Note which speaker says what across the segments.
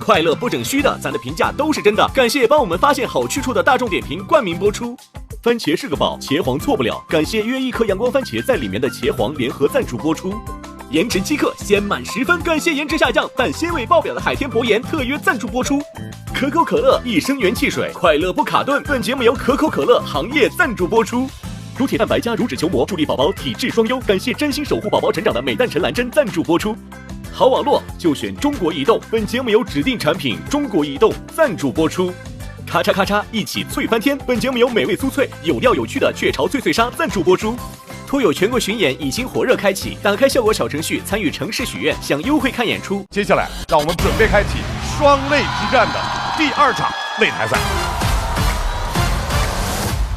Speaker 1: 快乐不整虚的，咱的评价都是真的。感谢帮我们发现好去处的大众点评冠名播出。番茄是个宝，茄皇错不了。感谢约一颗阳光番茄在里面的茄皇联合赞助播出。颜值7克，鲜满10分。感谢颜值下降但鲜味爆表的海天博颜特约赞助播出。可口可乐一升元汽水，快乐不卡顿。本节目由可口可乐行业赞助播出。乳铁蛋白加乳脂球膜，助力宝宝体质双优。感谢真心守护宝宝成长的美蛋陈兰珍赞助播出。好网络就选中国移动。本节目由指定产品中国移动赞助播出。咔嚓咔嚓，一起脆翻天！本节目由美味酥脆、有料有趣的雀巢脆脆鲨赞助播出。托友全国巡演已经火热开启，打开效果小程序参与城市许愿，享优惠看演出。
Speaker 2: 接下来，让我们准备开启双擂之战的第2场擂台赛。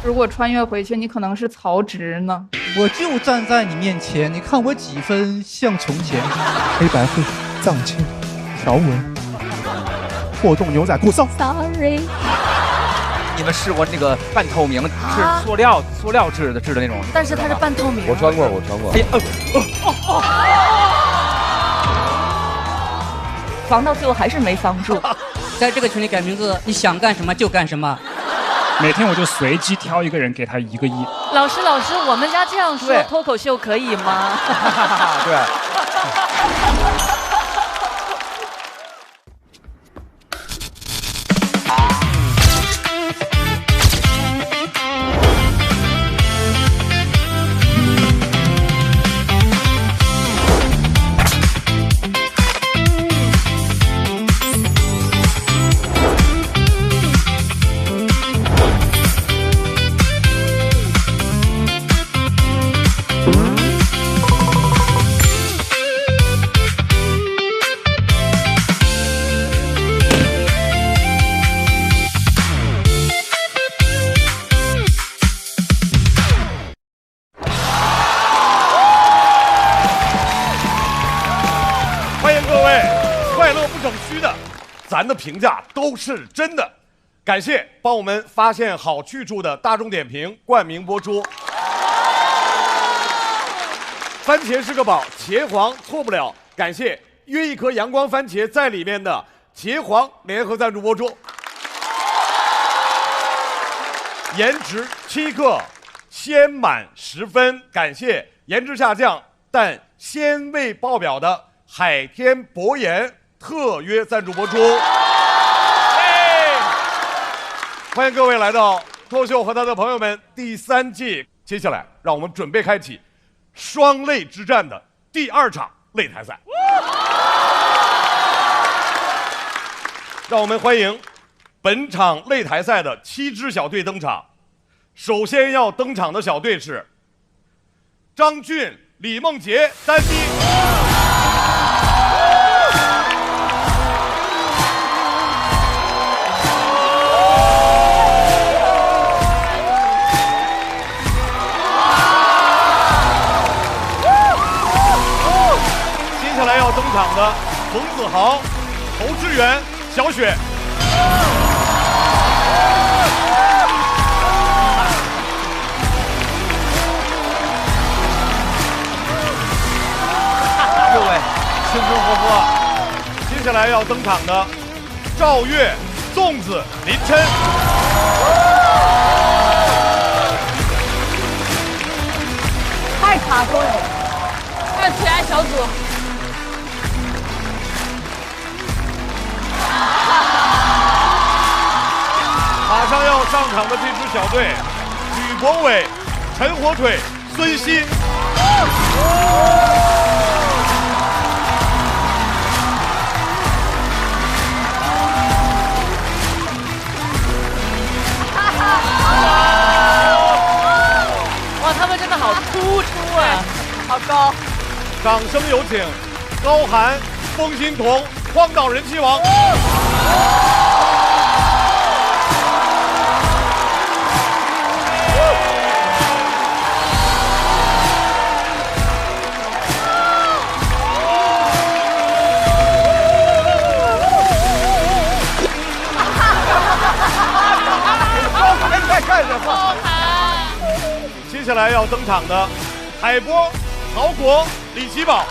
Speaker 3: 如果穿越回去，你可能是曹植呢。
Speaker 4: 我就站在你面前，你看我几分像从前。黑白灰、藏青、条纹、破洞牛仔裤臊。
Speaker 3: Sorry。
Speaker 5: 你们试过那个半透明，是塑料制的那种？
Speaker 3: 但是它是半透明。
Speaker 2: 我穿过。
Speaker 5: 哎呀，
Speaker 3: 防到最后还是没防住。
Speaker 6: 在这个群里改名字，你想干什么就干什么。
Speaker 7: 每天我就随机挑一个人，给他1个亿。
Speaker 3: 老师，我们家这样说脱口秀可以吗？
Speaker 5: 对。
Speaker 2: 咱的评价都是真的，感谢帮我们发现好去处的大众点评冠名播出。番茄是个宝，茄皇错不了。感谢约一颗阳光番茄在里面的茄皇联合赞助播出。颜值7克，鲜满10分。感谢颜值下降但鲜味爆表的海天博颜特约赞助播出。欢迎各位来到脱口秀和他的朋友们第3季。接下来，让我们准备开启双擂之战的第2场擂台赛。让我们欢迎本场擂台赛的7支小队登场。首先要登场的小队是张俊、李梦洁单逼。接下来要登场的冯子豪、侯志远、小雪。
Speaker 5: 各位，青春活泼。
Speaker 2: 接下来要登场的赵越、粽子、林琛。
Speaker 3: 太卡顿了。还有其他小组。
Speaker 2: 马上要上场的这支小队，吕博伟、陈火腿、孙熙。
Speaker 3: 哇，他们真的好突出啊，好高！
Speaker 2: 掌声有请高寒、风心彤、荒岛人气王。接下来要登场的海波、曹国、李奇宝。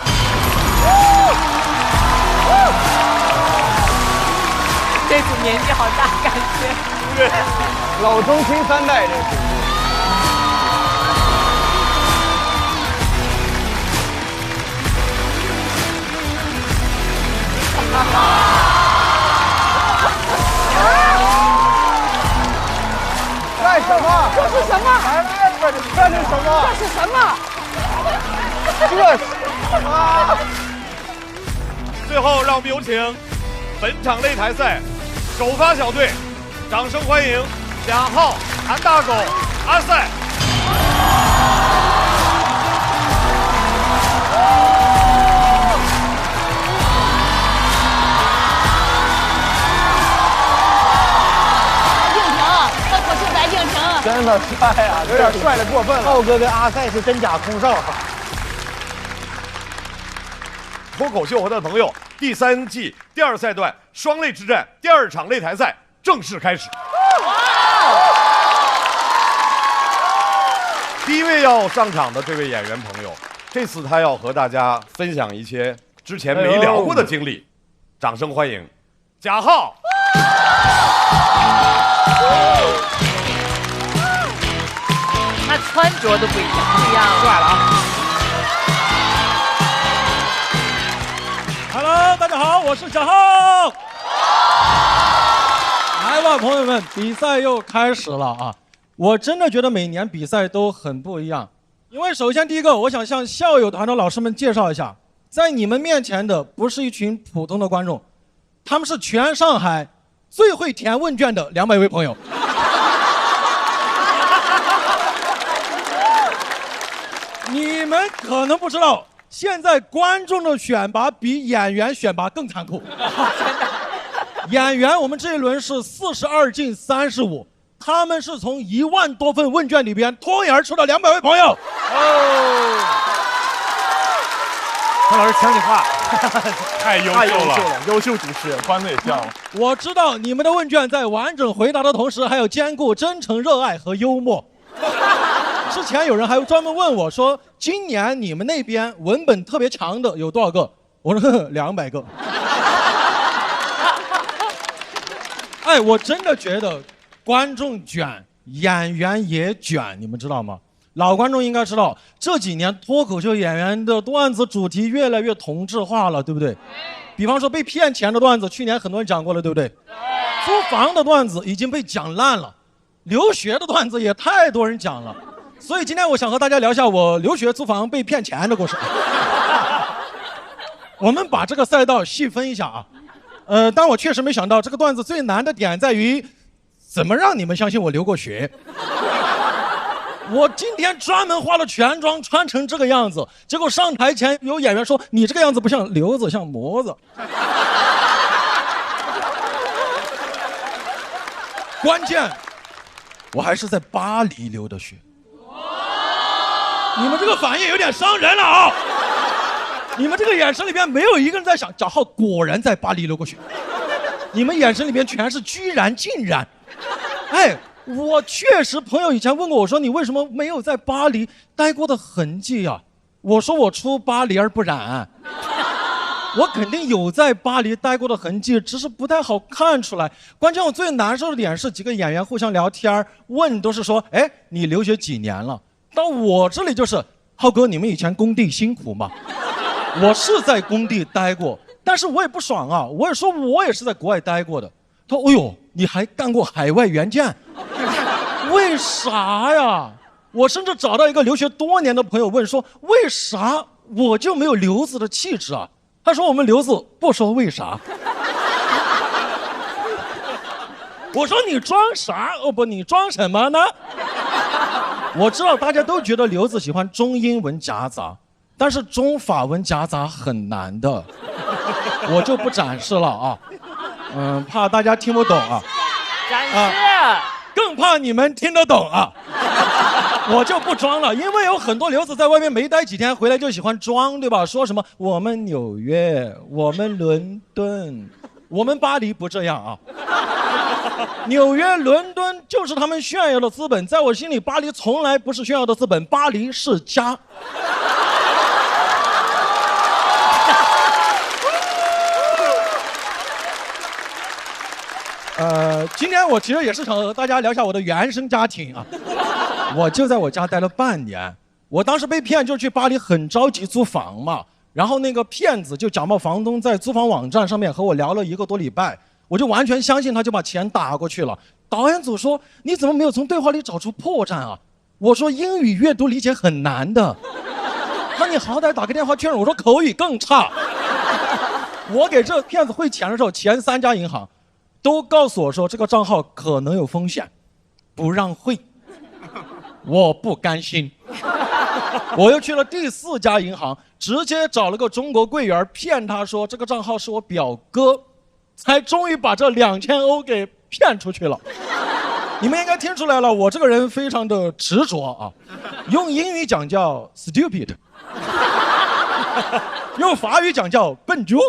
Speaker 3: 年纪好大，感觉。
Speaker 2: 对，
Speaker 8: 老中青三代这是。干什么？
Speaker 9: 这是什么？
Speaker 8: 这是什么？
Speaker 9: 这是什么？
Speaker 8: 这是啊！
Speaker 2: 最后，让我们有请本场擂台赛首发小队，掌声欢迎贾浩、韩大狗、阿赛。
Speaker 8: 真的帅啊，有点帅的过分了。浩哥跟阿赛是真假空少。
Speaker 2: 脱口秀和他的朋友第3季第2赛段双擂之战第2场擂台赛正式开始。第一位要上场的这位演员朋友，这次他要和大家分享一些之前没聊过的经历，掌声欢迎贾浩。
Speaker 3: 他穿着都不一样，不一样，
Speaker 5: 帅了啊
Speaker 10: ！Hello， 大家好，我是贾浩。来吧，朋友们，比赛又开始了啊！我真的觉得每年比赛都很不一样，因为首先第一个，我想向校友团的老师们介绍一下，在你们面前的不是一群普通的观众，他们是全上海最会填问卷的200位朋友。你们可能不知道，现在观众的选拔比演员选拔更残酷。演员我们这一轮是42进35，他们是从1万多份问卷里边脱颖而出的200位朋友。
Speaker 5: 潘老师抢你话，
Speaker 2: 太优秀了，
Speaker 8: 优秀主持人，欢内笑。
Speaker 10: 我知道你们的问卷在完整回答的同时，还有兼顾真诚、热爱和幽默。之前有人还专门问我说，今年你们那边文本特别强的有多少个？我说200个。哎，我真的觉得观众卷，演员也卷，你们知道吗？老观众应该知道，这几年脱口秀演员的段子主题越来越同质化了，对不对？比方说被骗钱的段子，去年很多人讲过了，对不对？租房的段子已经被讲烂了，留学的段子也太多人讲了。所以今天我想和大家聊一下我留学租房被骗钱的故事。我们把这个赛道细分一下啊。但我确实没想到这个段子最难的点在于，怎么让你们相信我留过学。我今天专门化了全妆穿成这个样子，结果上台前有演员说你这个样子不像瘤子，像模子。关键我还是在巴黎留的学。你们这个反应有点伤人了啊！你们这个眼神里边没有一个人在想，贾浩果然在巴黎留过学。你们眼神里边全是居然竟然。哎，我确实，朋友以前问过我说，你为什么没有在巴黎待过的痕迹啊？我说我出巴黎而不染。我肯定有在巴黎待过的痕迹，只是不太好看出来。关键我最难受的点是，几个演员互相聊天问都是说，哎，你留学几年了？到我这里就是，浩哥，你们以前工地辛苦吗？我是在工地待过，但是我也不爽啊，我也说我也是在国外待过的。他说，哎呦，你还干过海外援建？为啥呀？我甚至找到一个留学多年的朋友问说，为啥我就没有留子的气质啊？他说我们留子不说为啥。我说你装啥？哦不，你装什么呢？我知道大家都觉得留子喜欢中英文夹杂，但是中法文夹杂很难的，我就不展示了啊。怕大家听不懂啊。
Speaker 3: 展示。
Speaker 10: 更怕你们听得懂啊。我就不装了，因为有很多留子在外面没待几天，回来就喜欢装，对吧？说什么我们纽约，我们伦敦，我们巴黎不这样啊。纽约、伦敦就是他们炫耀的资本，在我心里，巴黎从来不是炫耀的资本，巴黎是家。今天我其实也是想和大家聊一下我的原生家庭啊。我就在我家待了半年，我当时被骗就去巴黎，很着急租房嘛。然后那个骗子就假冒房东，在租房网站上面和我聊了1个多礼拜，我就完全相信他，就把钱打过去了。导演组说你怎么没有从对话里找出破绽啊？我说英语阅读理解很难的。那你好歹打个电话确认。我说口语更差。我给这骗子汇钱的时候，前3家银行都告诉我说这个账号可能有风险，不让汇。我不甘心，我又去了第4家银行，直接找了个中国柜员骗他说这个账号是我表哥，才终于把这2000欧给骗出去了。你们应该听出来了，我这个人非常的执着啊，用英语讲叫 stupid， 用法语讲叫笨拙。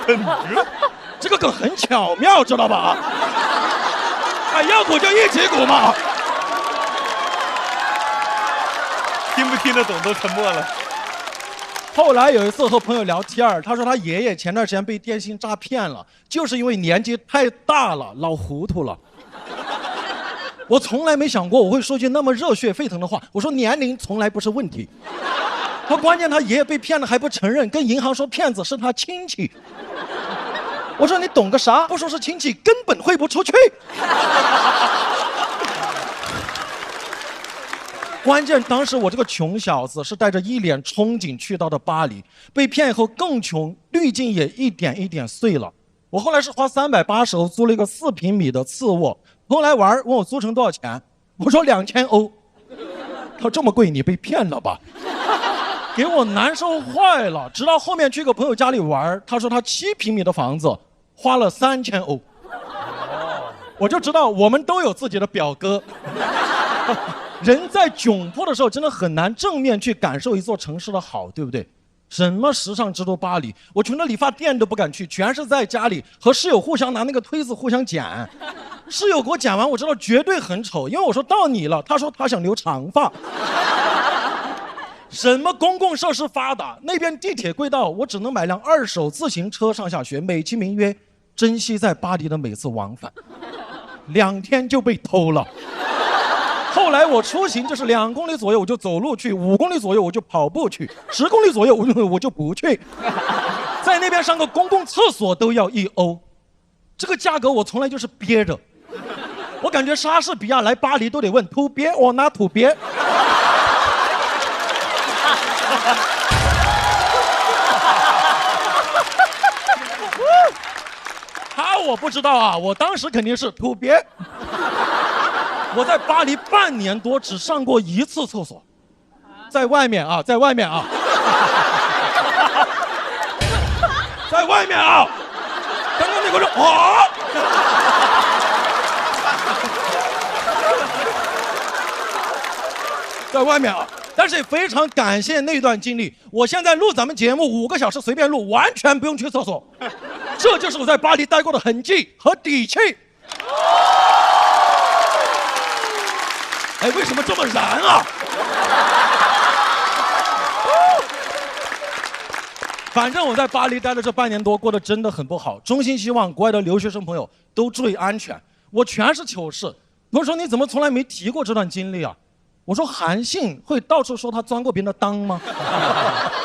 Speaker 10: 笨拙，这个梗很巧妙，知道吧？啊，要鼓就一起鼓嘛。
Speaker 2: 听不听得懂都沉默了。
Speaker 10: 后来有一次和朋友聊天，他说他爷爷前段时间被电信诈骗了，就是因为年纪太大了，老糊涂了。我从来没想过我会说句那么热血沸腾的话，我说年龄从来不是问题。他关键他爷爷被骗了还不承认，跟银行说骗子是他亲戚。我说你懂个啥？不说是亲戚根本汇不出去。关键当时我这个穷小子是带着一脸憧憬去到的巴黎，被骗以后更穷，滤镜也一点一点碎了。我后来是花380欧租了一个4平米的次卧，朋友来玩问我租成多少钱，我说2000欧。他说这么贵你被骗了吧？给我难受坏了。直到后面去个朋友家里玩，他说他7平米的房子花了3000欧。我就知道我们都有自己的表哥。人在窘迫的时候真的很难正面去感受一座城市的好，对不对？什么时尚之都巴黎，我穷的理发店都不敢去，全是在家里和室友互相拿那个推子互相剪。室友给我剪完，我知道绝对很丑，因为我说到你了，他说他想留长发。什么公共设施发达，那边地铁贵到我只能买辆2手自行车上下学，美其名曰珍惜在巴黎的每次往返。2天就被偷了。后来我出行就是2公里左右我就走路去，5公里左右我就跑步去，10公里左右我就不去。在那边上个公共厕所都要1欧，这个价格我从来就是憋着。我感觉莎士比亚来巴黎都得问 to 憋 or not to 憋。我不知道啊，我当时肯定是 to 憋。我在巴黎半年多，只上过1次厕所，在外面啊，在外面啊，在外面啊。刚刚那个人啊，在外面啊。但是也非常感谢那段经历，我现在录咱们节目5个小时随便录，完全不用去厕所。这就是我在巴黎待过的痕迹和底气。哎，为什么这么燃啊？反正我在巴黎待了这半年多，过得真的很不好。衷心希望国外的留学生朋友都注意安全。我全是糗事。朋友说你怎么从来没提过这段经历啊？我说韩信会到处说他钻过别人的裆吗？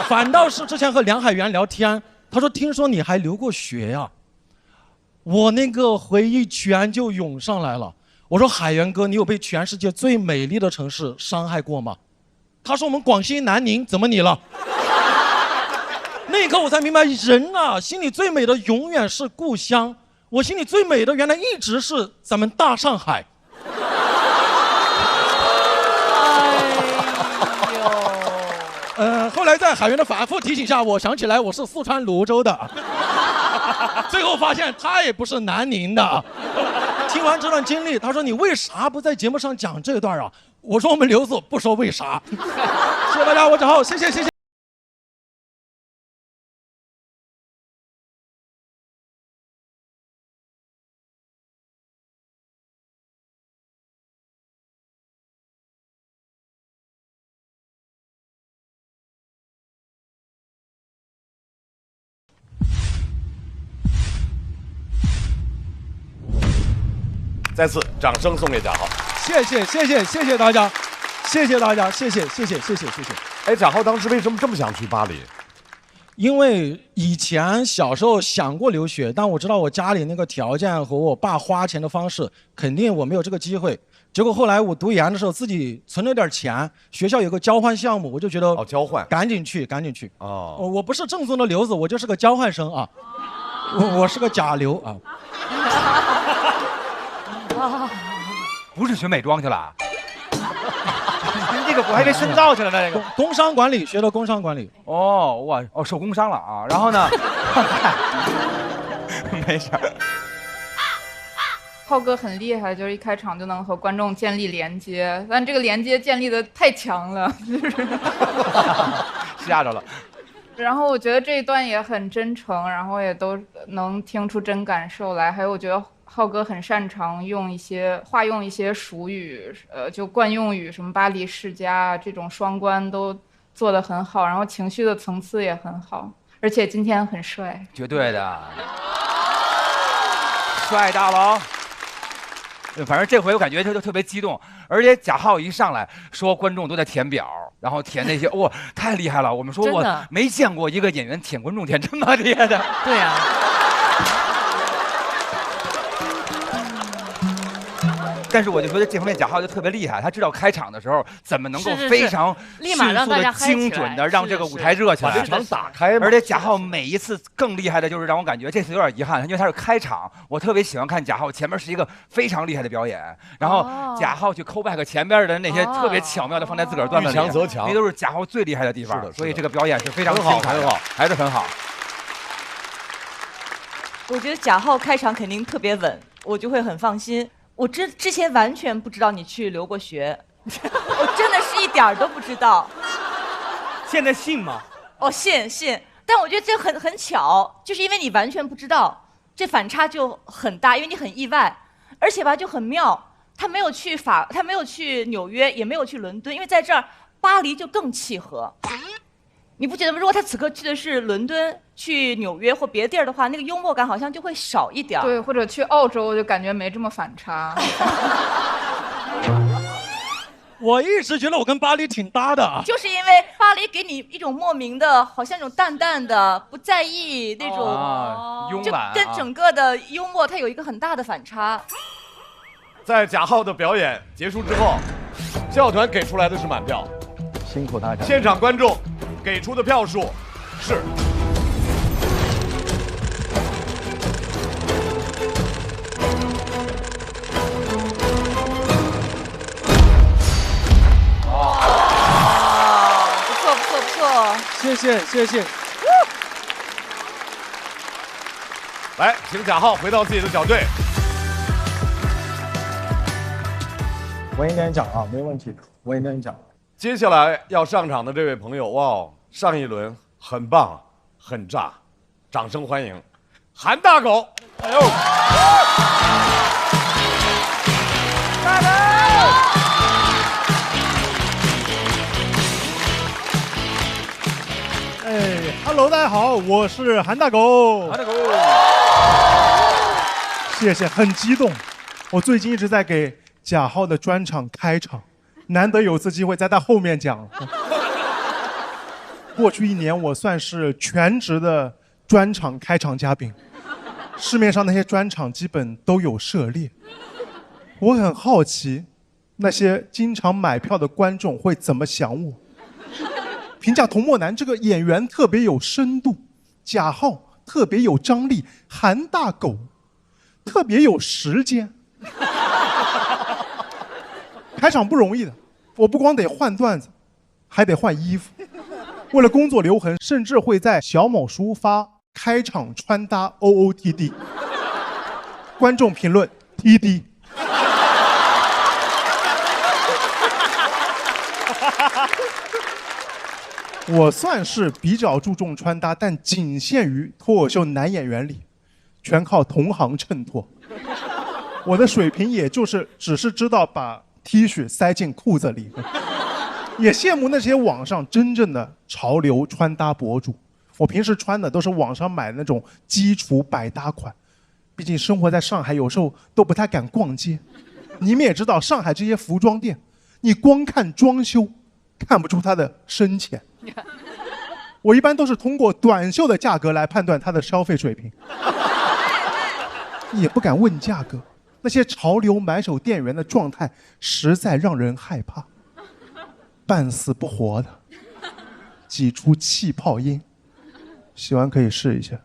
Speaker 10: 反倒是之前和梁海源聊天，他说听说你还留过学呀。我那个回忆全就涌上来了。我说海源哥，你有被全世界最美丽的城市伤害过吗？他说我们广西南宁，怎么你了？那一刻我才明白，人啊，心里最美的永远是故乡。我心里最美的原来一直是咱们大上海。后来在海源的反复提醒下，我想起来我是四川泸州的，最后发现他也不是南宁的。听完这段经历，他说你为啥不在节目上讲这段啊？我说我们刘子不说为啥。谢谢大家，我找浩，谢谢。
Speaker 2: 再次掌声送给贾浩。
Speaker 10: 谢谢大家，谢谢大家，谢谢。
Speaker 2: 哎，贾浩当时为什么这么想去巴黎？
Speaker 10: 因为以前小时候想过留学，但我知道我家里那个条件和我爸花钱的方式，肯定我没有这个机会。结果后来我读研的时候，自己存了点钱，学校有个交换项目，我就觉得
Speaker 2: 交换，
Speaker 10: 赶紧去。
Speaker 2: 哦，
Speaker 10: 我不是正宗的留子，我就是个交换生啊，我是个假留啊。
Speaker 5: 不是学美妆去了？
Speaker 3: 这个我还以为深造去了呢。这个
Speaker 10: 工商管理学的工商管理。
Speaker 5: 受工伤了啊。然后呢？没事。
Speaker 9: 浩哥很厉害，就是一开场就能和观众建立连接，但这个连接建立的太强了，就是
Speaker 5: 吓着了。
Speaker 9: 然后我觉得这一段也很真诚，然后也都能听出真感受来。还有我觉得浩哥很擅长化用一些俗语，就惯用语，什么巴黎世家这种双关都做得很好，然后情绪的层次也很好，而且今天很帅，
Speaker 5: 绝对的，帅大佬。反正这回我感觉他就特别激动，而且贾浩一上来说观众都在填表，然后填那些哇太厉害了。我们说我没见过一个演员填观众填这么厉害的。
Speaker 3: 对呀。
Speaker 5: 但是我就觉得这方面贾浩就特别厉害，他知道开场的时候怎么能够非常迅速的、精准的让这个舞台热起来，
Speaker 2: 把这场打开嘛。
Speaker 5: 而且贾浩每一次更厉害的就是让我感觉这次有点遗憾，因为他是开场，我特别喜欢看贾浩前面是一个非常厉害的表演，然后贾浩去call back前边的那些特别巧妙的放在自个儿段子里，
Speaker 2: 遇强则强，
Speaker 5: 那都是贾浩最厉害的地方。所以这个表演是非常
Speaker 2: 好，
Speaker 5: 还是很好。
Speaker 11: 我觉得贾浩开场肯定特别稳，我就会很放心。我之前完全不知道你去留过学，我真的是一点儿都不知道。
Speaker 3: 现在信吗？
Speaker 11: 信，但我觉得这很巧，就是因为你完全不知道，这反差就很大，因为你很意外，而且吧就很妙。他没有去纽约，也没有去伦敦，因为在这儿巴黎就更契合。你不觉得吗？如果他此刻去的是伦敦、去纽约或别的地儿的话，那个幽默感好像就会少一点。
Speaker 9: 对，或者去澳洲，我就感觉没这么反差。
Speaker 10: 我一直觉得我跟巴黎挺搭的，
Speaker 11: 就是因为巴黎给你一种莫名的，好像一种淡淡的、不在意那种，
Speaker 5: 慵懒，
Speaker 11: 就跟整个的幽默它有一个很大的反差。
Speaker 2: 在贾浩的表演结束之后，教团给出来的是满票，
Speaker 8: 辛苦大家。
Speaker 2: 现场观众给出的票数是
Speaker 11: 不错，
Speaker 10: 谢谢。
Speaker 2: 来，请贾浩回到自己的小队。
Speaker 8: 我也跟你讲啊，没问题，我也跟你讲。
Speaker 2: 接下来要上场的这位朋友，哇，上一轮很棒，很炸，掌声欢迎韩大狗。哎呦，
Speaker 11: 大狗。
Speaker 12: Hello， 大家好，我是韩大狗。谢谢，很激动。我最近一直在给贾浩的专场开场，难得有次机会在他后面讲。过去1年，我算是全职的专场开场嘉宾，市面上那些专场基本都有涉猎。我很好奇，那些经常买票的观众会怎么想我。评价童漠男这个演员特别有深度，贾浩特别有张力，韩大狗特别有时间。开场不容易的，我不光得换段子，还得换衣服。为了工作留痕，甚至会在小某书发开场穿搭 OOTD， 观众评论 TD。我算是比较注重穿搭，但仅限于脱口秀男演员里，全靠同行衬托。我的水平也就是只是知道把 T 恤塞进裤子里，也羡慕那些网上真正的潮流穿搭博主。我平时穿的都是网上买的那种基础百搭款，毕竟生活在上海，有时候都不太敢逛街。你们也知道，上海这些服装店，你光看装修，看不出它的深浅。我一般都是通过短袖的价格来判断它的消费水平，也不敢问价格。那些潮流买手店员的状态实在让人害怕，半死不活的，挤出气泡音。喜欢可以试一下。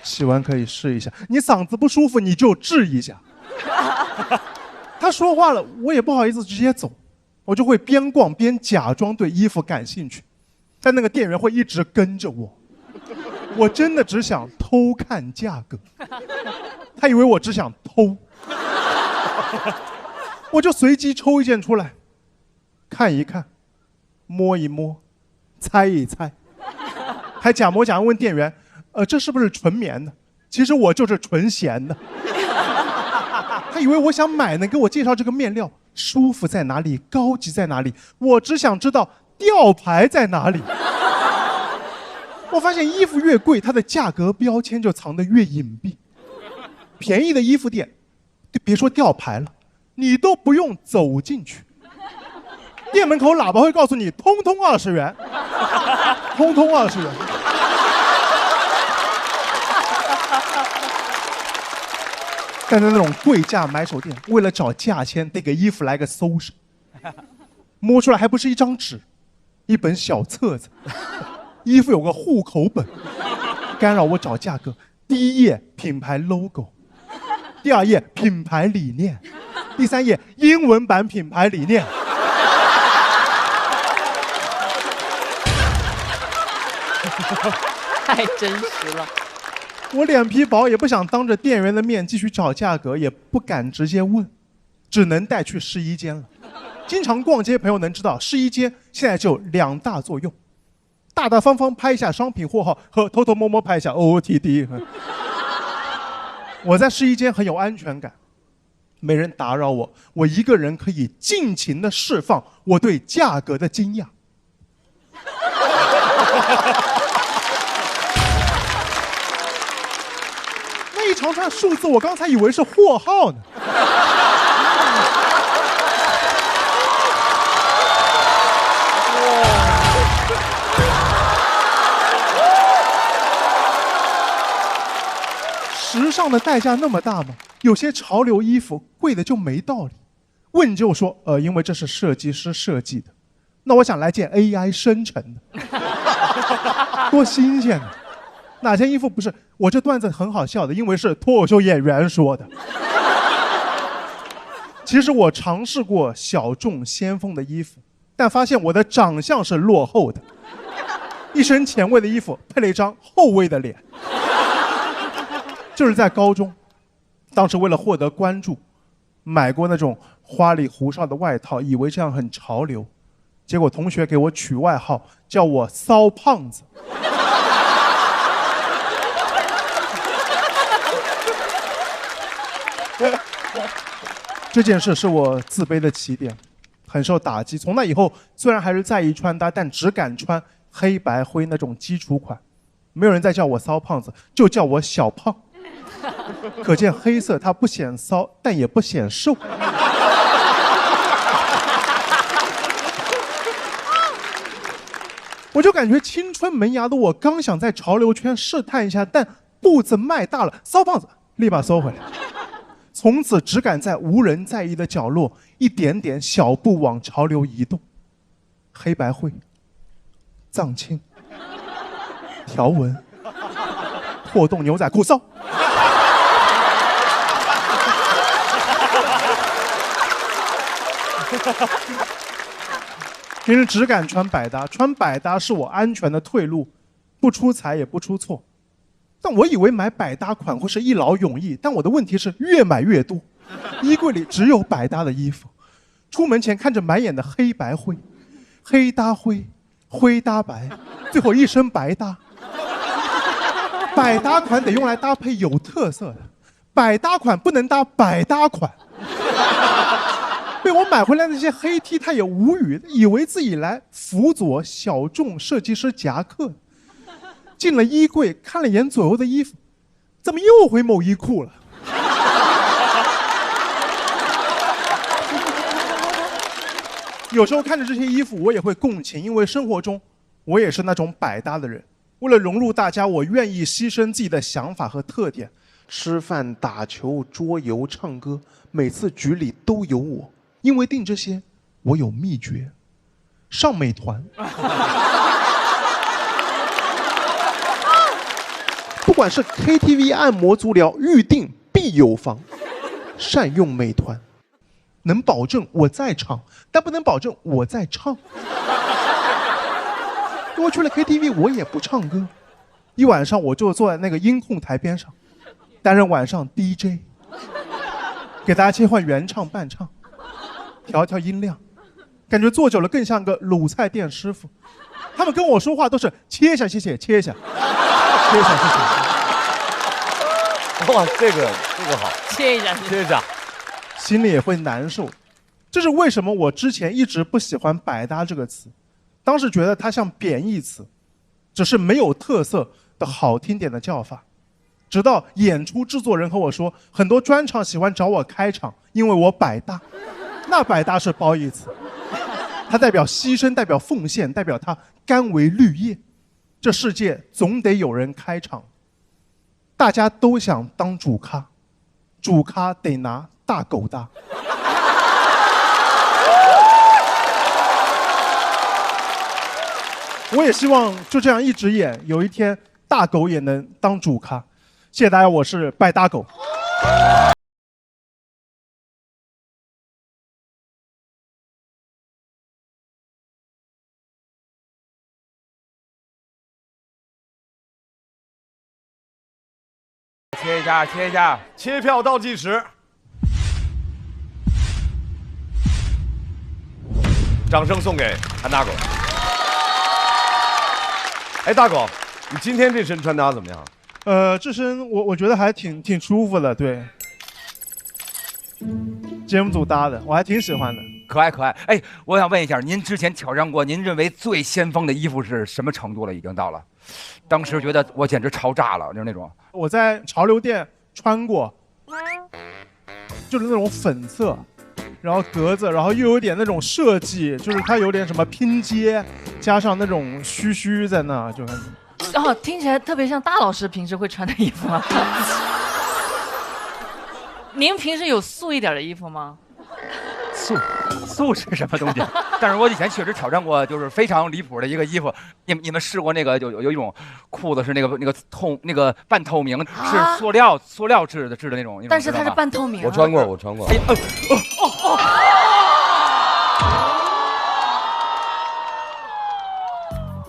Speaker 12: 喜欢可以试一下。你嗓子不舒服你就治一下。他说话了，我也不好意思直接走，我就会边逛边假装对衣服感兴趣，但那个店员会一直跟着我。我真的只想偷看价格，他以为我只想偷，我就随机抽一件出来，看一看，摸一摸，猜一猜，还假模假样问店员：“这是不是纯棉的？”其实我就是纯咸的。他以为我想买呢，给我介绍这个面料舒服在哪里，高级在哪里。我只想知道吊牌在哪里。我发现衣服越贵，它的价格标签就藏得越隐蔽。便宜的衣服店，别说吊牌了，你都不用走进去，店门口喇叭会告诉你，通通20元，通通20元。但在那种贵价买手店，为了找价签，得给衣服来个搜身，摸出来还不是一张纸，一本小册子，衣服有个户口本，干扰我找价格。第一页品牌 logo， 第二页品牌理念，第三页英文版品牌理念。
Speaker 3: 太真实了。
Speaker 12: 我脸皮薄，也不想当着店员的面继续找价格，也不敢直接问，只能带去试衣间了。经常逛街朋友能知道，试衣间现在就2大作用：大大方方拍一下商品货号和偷偷摸摸拍一下 OOTD。我在试衣间很有安全感，没人打扰我，我一个人可以尽情地释放我对价格的惊讶。那一长串数字，我刚才以为是货号呢。时尚的代价那么大吗？有些潮流衣服贵的就没道理。问就说，因为这是设计师设计的。那我想来件 AI 生成的，多新鲜啊！哪件衣服不是？我这段子很好笑的，因为是脱口秀演员说的。其实我尝试过小众先锋的衣服，但发现我的长相是落后的。一身前卫的衣服配了一张后卫的脸。就是在高中，当时为了获得关注，买过那种花里胡哨的外套，以为这样很潮流，结果同学给我取外号，叫我骚胖子。这件事是我自卑的起点，很受打击。从那以后，虽然还是在意穿搭，但只敢穿黑白灰那种基础款，没有人再叫我骚胖子，就叫我小胖。可见黑色它不显骚，但也不显瘦。我就感觉青春萌芽的我刚想在潮流圈试探一下，但步子迈大了，骚胖子立马收回来。从此只敢在无人在意的角落，一点点小步往潮流移动。黑白灰、藏青、条纹、破洞牛仔裤骚。平时只敢穿百搭，穿百搭是我安全的退路，不出彩也不出错。但我以为买百搭款会是一劳永逸，但我的问题是越买越多，衣柜里只有百搭的衣服。出门前看着满眼的黑白灰，黑搭灰，灰搭白，最后一身白搭。百搭款得用来搭配有特色的，百搭款不能搭百搭款。被我买回来那些黑 T， 他也无语，以为自己来辅佐小众设计师夹克。进了衣柜，看了一眼左右的衣服，怎么又回某衣库了？有时候看着这些衣服，我也会共情，因为生活中我也是那种百搭的人。为了融入大家，我愿意牺牲自己的想法和特点。吃饭、打球、桌游、唱歌，每次局里都有我。因为订这些，我有秘诀。上美团，不管是 KTV、按摩、足疗，预订必有房。善用美团。能保证我在场，但不能保证我在唱。如果去了 KTV， 我也不唱歌，一晚上我就坐在那个音控台边上，担任晚上 DJ， 给大家切换原唱伴唱，调音量，感觉坐久了更像个卤菜店师傅。他们跟我说话都是切一下谢谢，切一下，切一下谢
Speaker 2: 谢。哇，这个好，
Speaker 3: 切一下，
Speaker 2: 切一下。
Speaker 12: 心里也会难受，这是为什么我之前一直不喜欢百搭这个词，当时觉得它像贬义词，只是没有特色的好听点的叫法。直到演出制作人和我说，很多专场喜欢找我开场，因为我百搭。那百搭是褒义词，它代表牺牲，代表奉献，代表他甘为绿叶。这世界总得有人开场，大家都想当主咖，主咖得拿大狗大。我也希望就这样一直演，有一天大狗也能当主咖。谢谢大家，我是拜大狗。
Speaker 5: 切一下，切一下，
Speaker 2: 切票倒计时。掌声送给韩大狗。哎，大狗，你今天这身穿搭怎么样？
Speaker 12: 这身我觉得还挺舒服的，对。节目组搭的，我还挺喜欢的，
Speaker 5: 可爱可爱。哎，我想问一下，您之前挑战过您认为最先锋的衣服是什么程度了？已经到了，当时觉得我简直潮炸了，就是那种。
Speaker 12: 我在潮流店穿过，就是那种粉色，然后格子，然后又有点那种设计，就是它有点什么拼接，加上那种须在那，就很。
Speaker 3: 哦，听起来特别像大老师平时会穿的衣服啊。您平时有素一点的衣服吗？
Speaker 5: 素是什么东西？但是我以前确实挑战过，就是非常离谱的一个衣服。你们试过那个有一种裤子是那个半透明，是塑料制的那种。
Speaker 3: 但是它是半透明。
Speaker 2: 我穿过。哎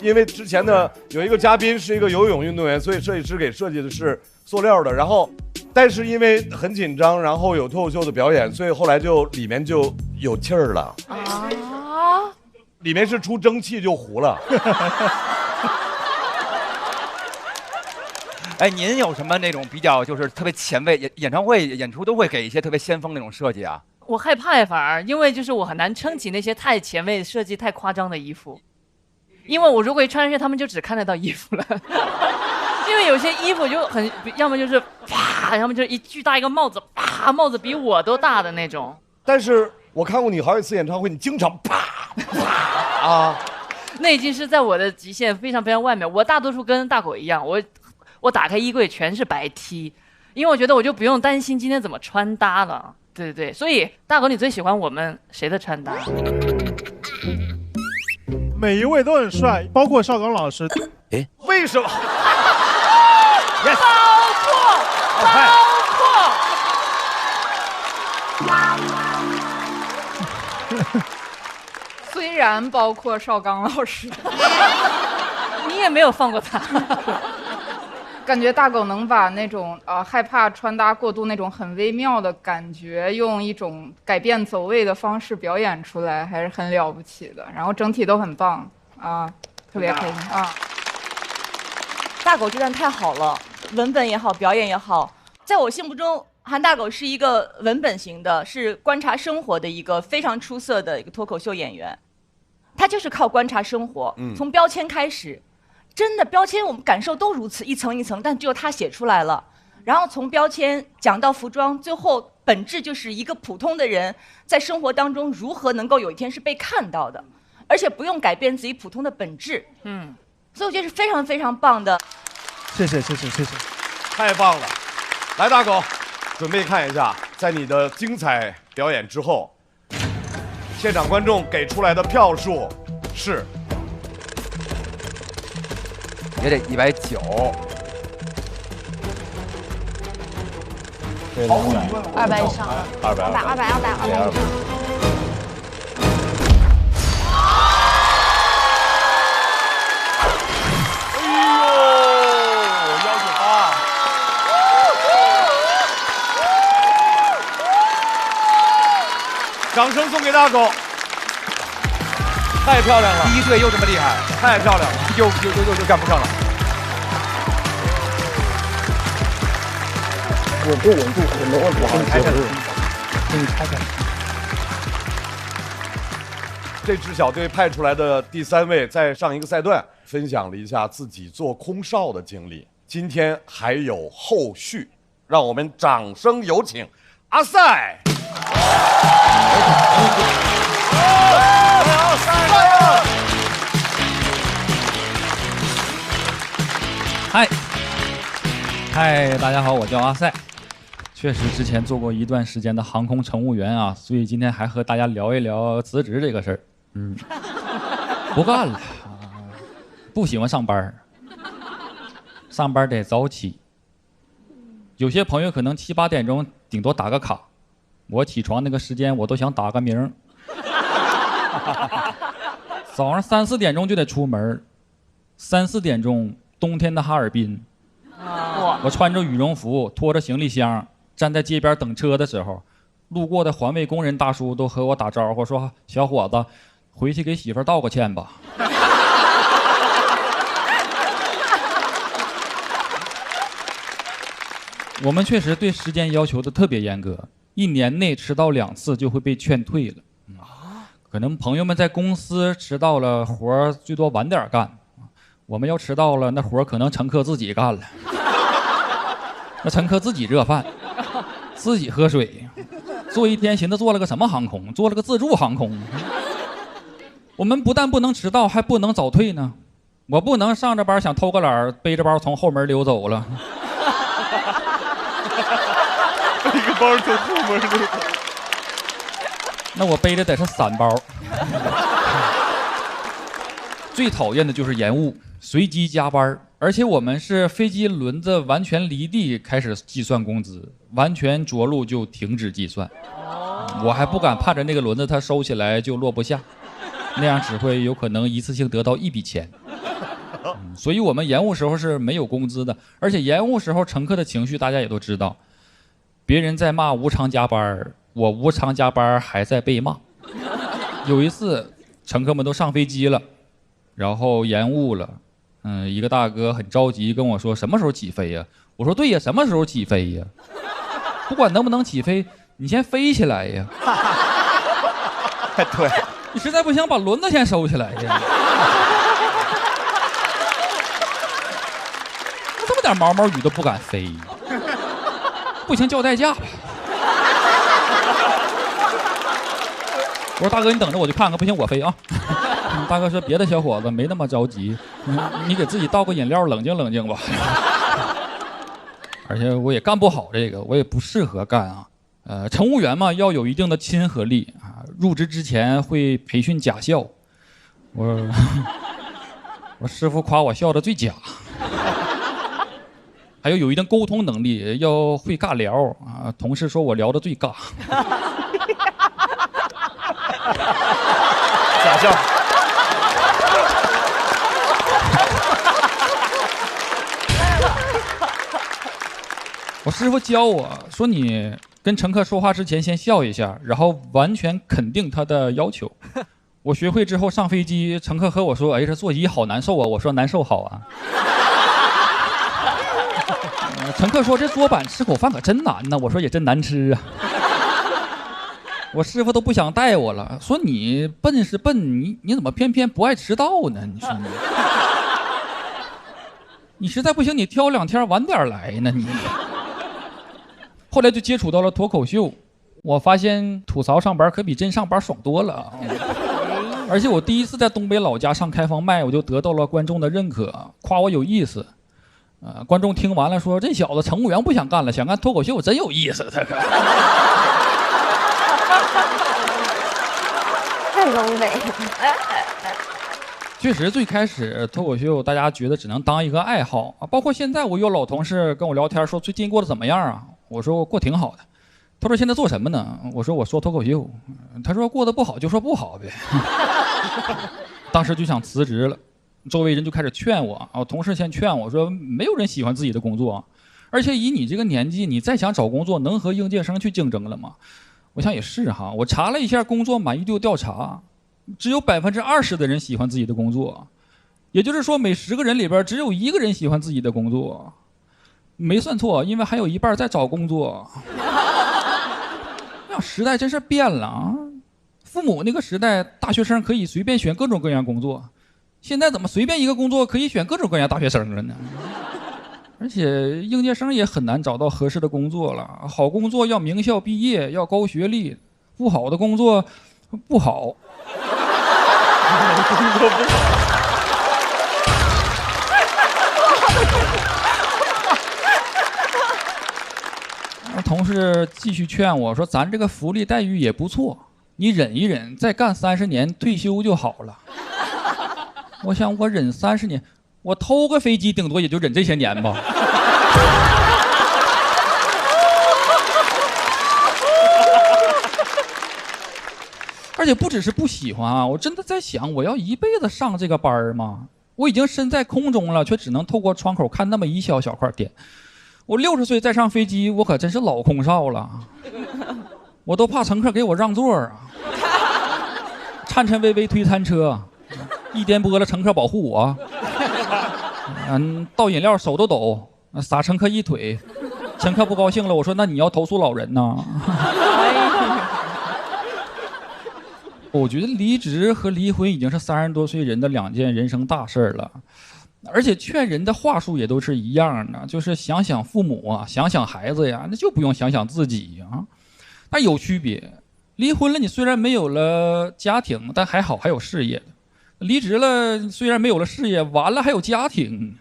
Speaker 2: 因为之前的有一个嘉宾是一个游泳运动员，所以设计师给设计的是塑料的。然后，但是因为很紧张，然后有脱口秀的表演，所以后来里面就有气儿了。啊！里面是出蒸汽就糊了。
Speaker 5: 哎，您有什么那种比较就是特别前卫演唱会演出都会给一些特别先锋那种设计啊？
Speaker 3: 我害怕呀，反而因为就是我很难撑起那些太前卫、设计太夸张的衣服。因为我如果一穿上去，他们就只看得到衣服了。因为有些衣服就很，要么就是啪，要么就是一巨大一个帽子，啪，帽子比我都大的那种。
Speaker 2: 但是我看过你好几次演唱会，你经常啪啪啊，
Speaker 3: 那已经是在我的极限非常非常外面。我大多数跟大狗一样，我打开衣柜全是白 T， 因为我觉得我就不用担心今天怎么穿搭了。对对对，所以大狗，你最喜欢我们谁的穿搭？
Speaker 12: 每一位都很帅，包括邵刚老师。
Speaker 2: 哎，为什么？
Speaker 3: 包
Speaker 9: 括。虽然包括邵刚老师，
Speaker 3: 你也没有放过他。
Speaker 9: 感觉大狗能把那种害怕穿搭过度那种很微妙的感觉，用一种改变走位的方式表演出来，还是很了不起的。然后整体都很棒啊，特别开心啊！
Speaker 11: 大狗这段太好了，文本也好，表演也好，在我心目中韩大狗是一个文本型的，是观察生活的一个非常出色的一个脱口秀演员。他就是靠观察生活，从标签开始，真的标签我们感受都如此，一层一层，但只有他写出来了。然后从标签讲到服装，最后本质就是一个普通的人在生活当中如何能够有一天是被看到的，而且不用改变自己普通的本质。所以我觉得是非常非常棒的。
Speaker 12: 谢谢，
Speaker 2: 太棒了！来，大狗，准备看一下，在你的精彩表演之后，现场观众给出来的票数是，
Speaker 5: 也得190。
Speaker 13: 200以上，200。
Speaker 2: 掌声送给大狗，太漂亮了！
Speaker 5: 第一队又这么厉害，
Speaker 2: 太漂亮了，
Speaker 5: 又干不上了。
Speaker 8: 稳住，没问题。我给你拆开。
Speaker 2: 这支小队派出来的第3位，在上一个赛段分享了一下自己做空少的经历，今天还有后续，让我们掌声有请阿赛。
Speaker 14: 嗨，大家好，我叫阿赛。确实之前做过一段时间的航空乘务员啊，所以今天还和大家聊一聊辞职这个事儿。不干了，不喜欢上班，上班得早起。有些朋友可能7、8点钟顶多打个卡，我起床那个时间我都想打个鸣。早上3、4点钟就得出门，3、4点钟，冬天的哈尔滨，我穿着羽绒服，拖着行李箱，站在街边等车的时候，路过的环卫工人大叔都和我打招呼说：“小伙子，回去给媳妇儿道个歉吧。”我们确实对时间要求的特别严格，1年内迟到2次就会被劝退了。可能朋友们在公司迟到了，活儿最多晚点干；我们要迟到了，那活儿可能乘客自己干了。那乘客自己热饭，自己喝水，坐一天寻思坐了个什么航空？坐了个自助航空。我们不但不能迟到，还不能早退呢。我不能上着班想偷个懒，背着包从后门溜走了。
Speaker 2: 背个包从后门溜走。
Speaker 14: 那我背的得是3包。最讨厌的就是延误、随机加班，而且我们是飞机轮子完全离地开始计算工资，完全着陆就停止计算。我还不敢盼着那个轮子它收起来就落不下，那样只会有可能一次性得到一笔钱。所以我们延误时候是没有工资的，而且延误时候乘客的情绪大家也都知道，别人在骂无偿加班，我无偿加班还在被骂。有一次乘客们都上飞机了，然后延误了，一个大哥很着急跟我说什么时候起飞呀？我说对呀，什么时候起飞呀？不管能不能起飞，你先飞起来呀。
Speaker 2: 对，
Speaker 14: 你实在不行把轮子先收起来呀。这么点毛毛雨都不敢飞，不行叫代驾吧。我说大哥你等着我去看看，不行我飞啊。大哥说别的小伙子没那么着急，你给自己倒个饮料冷静冷静吧。而且我也干不好这个，我也不适合干啊。乘务员嘛要有一定的亲和力啊，入职之前会培训假笑。我师傅夸我笑得最假。还有一定沟通能力，要会尬聊啊。同事说我聊得最尬。
Speaker 2: 假笑。
Speaker 14: 我师傅教我说，你跟乘客说话之前先笑一下，然后完全肯定他的要求。我学会之后上飞机，乘客和我说：“哎，这座椅好难受啊。”我说：“难受好啊。”乘客说这桌板吃口饭可真难呐，我说也真难吃啊。我师傅都不想带我了，说你笨是笨，你怎么偏偏不爱迟到呢？你说你实在不行，你挑2天晚点来呢你。后来就接触到了脱口秀，我发现吐槽上班可比真上班爽多了。而且我第一次在东北老家上开放麦，我就得到了观众的认可，夸我有意思。观众听完了说：“这小子乘务员不想干了，想干脱口秀，真有意思。”这个。
Speaker 13: 太东北。
Speaker 14: 确实，最开始脱口秀大家觉得只能当一个爱好啊，包括现在我有老同事跟我聊天说最近过得怎么样啊？我说我过挺好的。他说现在做什么呢？我说我说脱口秀。他说过得不好就说不好呗。当时就想辞职了，周围人就开始劝我啊，同事先劝我说没有人喜欢自己的工作，而且以你这个年纪，你再想找工作能和应届生去竞争了吗？我想也是哈，我查了一下工作满意度调查，只有20%的人喜欢自己的工作，也就是说每10个人里边只有1个人喜欢自己的工作。没算错，因为还有1半在找工作。时代真是变了啊！父母那个时代，大学生可以随便选各种各样工作，现在怎么随便一个工作可以选各种各样大学生了呢？而且应届生也很难找到合适的工作了。好工作要名校毕业，要高学历；不好的工作不好。工作不好。同事继续劝我说：“咱这个福利待遇也不错，你忍一忍，再干30年，退休就好了。”我想，我忍30年，我偷个飞机，顶多也就忍这些年吧。而且不只是不喜欢啊，我真的在想，我要一辈子上这个班吗？我已经身在空中了，却只能透过窗口看那么一小块天。我60岁再上飞机，我可真是老空少了，我都怕乘客给我让座啊，颤颤巍巍推餐车，一颠簸了乘客保护我，倒饮料手都抖，撒乘客一腿，乘客不高兴了，我说那你要投诉老人呐。我觉得离职和离婚已经是30多岁人的2件人生大事了。而且劝人的话术也都是一样的，就是想想父母啊，想想孩子呀，那就不用想想自己啊。但有区别，离婚了你虽然没有了家庭，但还好还有事业；离职了虽然没有了事业，完了还有家庭。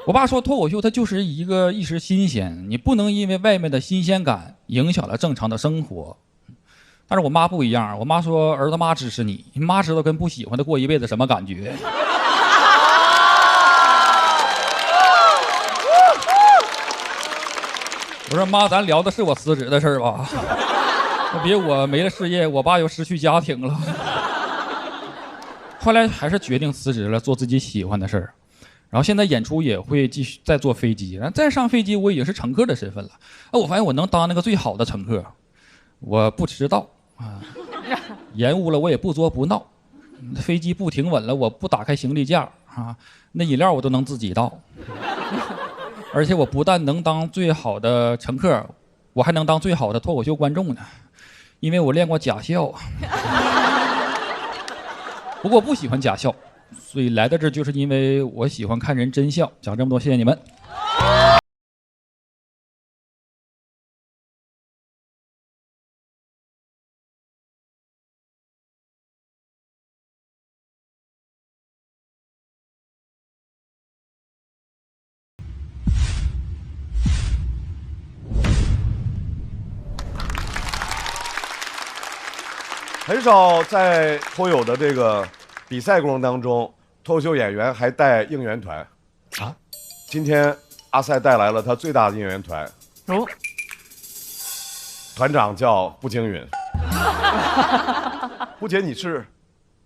Speaker 14: 我爸说脱口秀它就是一时新鲜，你不能因为外面的新鲜感影响了正常的生活。但是我妈不一样，我妈说儿子妈支持你，妈知道跟不喜欢的过一辈子什么感觉。我说妈，咱聊的是我辞职的事儿吧？别我没了事业，我爸又失去家庭了。后来还是决定辞职了，做自己喜欢的事儿。然后现在演出也会继续再坐飞机，然后再上飞机，我已经是乘客的身份了。我发现我能当那个最好的乘客，我不迟到啊，延误了我也不作不闹，飞机不停稳了，我不打开行李架啊，那饮料我都能自己倒。而且我不但能当最好的乘客，我还能当最好的脱口秀观众呢，因为我练过假笑。不过我不喜欢假笑，所以来到这就是因为我喜欢看人真笑。讲这么多，谢谢你们。
Speaker 2: 很少在脱友的这个比赛过程当中，脱口秀演员还带应援团啊。今天阿塞带来了他最大的应援团，
Speaker 3: 哦，
Speaker 2: 团长叫步惊云。步姐，你是？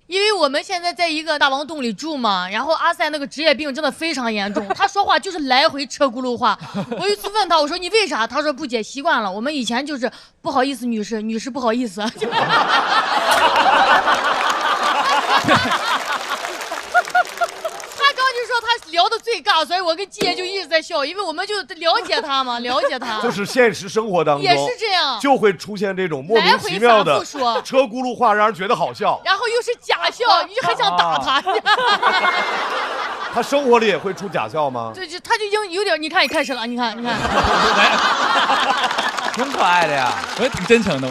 Speaker 15: 因为我们现在在一个大王洞里住嘛，然后阿塞那个职业病真的非常严重，他说话就是来回车轱辘话。我有一次问他，我说你为啥？他说不姐习惯了，我们以前就是不好意思女士，女士不好意思。他刚就说他聊得最尬，所以我跟季爷就一直在笑，笑，因为我们就了解他嘛，了解他。
Speaker 2: 就是现实生活当中
Speaker 15: 也是这样，
Speaker 2: 就会出现这种莫名其妙的车轱辘话，让人觉得好笑。
Speaker 15: 然后又是假笑，你就很想打他。
Speaker 2: 他生活里也会出假笑吗？
Speaker 15: 对，他就已经有点，你看也开始了，你看，
Speaker 5: 挺可爱的呀，
Speaker 14: 我也挺真诚的。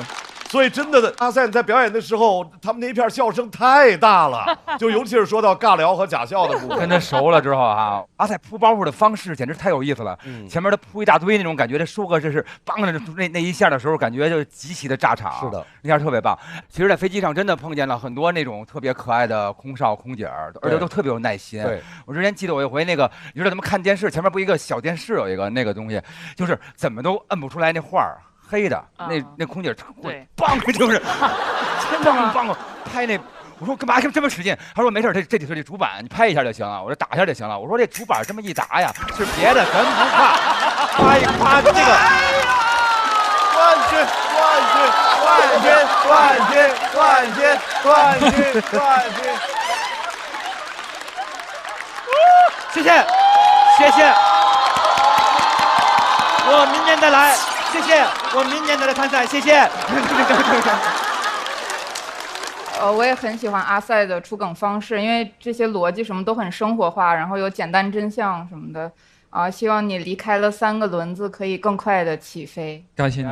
Speaker 2: 所以真的，阿赛在表演的时候，他们那一片笑声太大了，就尤其是说到尬聊和假笑的部分。
Speaker 5: 跟他熟了之后啊，阿赛铺包袱的方式简直太有意思了。前面他铺一大堆那种感觉，这说个这是梆的那一下的时候，感觉就极其的炸场。
Speaker 2: 是的，
Speaker 5: 那下特别棒。其实，在飞机上真的碰见了很多那种特别可爱的空少空姐儿，而且都特别有耐心。
Speaker 2: 对，
Speaker 5: 我之前记得我有回那个，你知道他们看电视，前面不一个小电视有一个那个东西，就是怎么都摁不出来那画儿。黑的，那空姐梆，就是真的梆拍那，我说干嘛这么使劲？他说没事，这里是这主板，你拍一下就行了。我说打一下就行了。我说这主板这么一打呀，是别的，咱不怕，夸一夸这个。
Speaker 8: 冠军，
Speaker 5: 谢谢。我明年再来。谢谢，我明年再来参赛，谢谢。
Speaker 9: 我也很喜欢阿赛的出梗方式，因为这些逻辑什么都很生活化，然后有简单真相什么的。希望你离开了3个轮子，可以更快的起飞。
Speaker 14: 感谢你。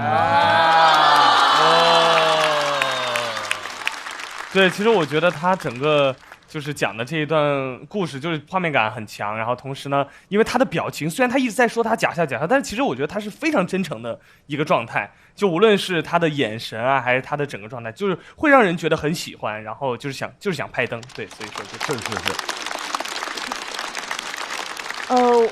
Speaker 16: 对，其实我觉得他整个就是讲的这一段故事，就是画面感很强，然后同时呢，因为他的表情，虽然他一直在说他假笑，但是其实我觉得他是非常真诚的一个状态，就无论是他的眼神啊，还是他的整个状态，就是会让人觉得很喜欢，然后就是想拍灯，对，所以说是。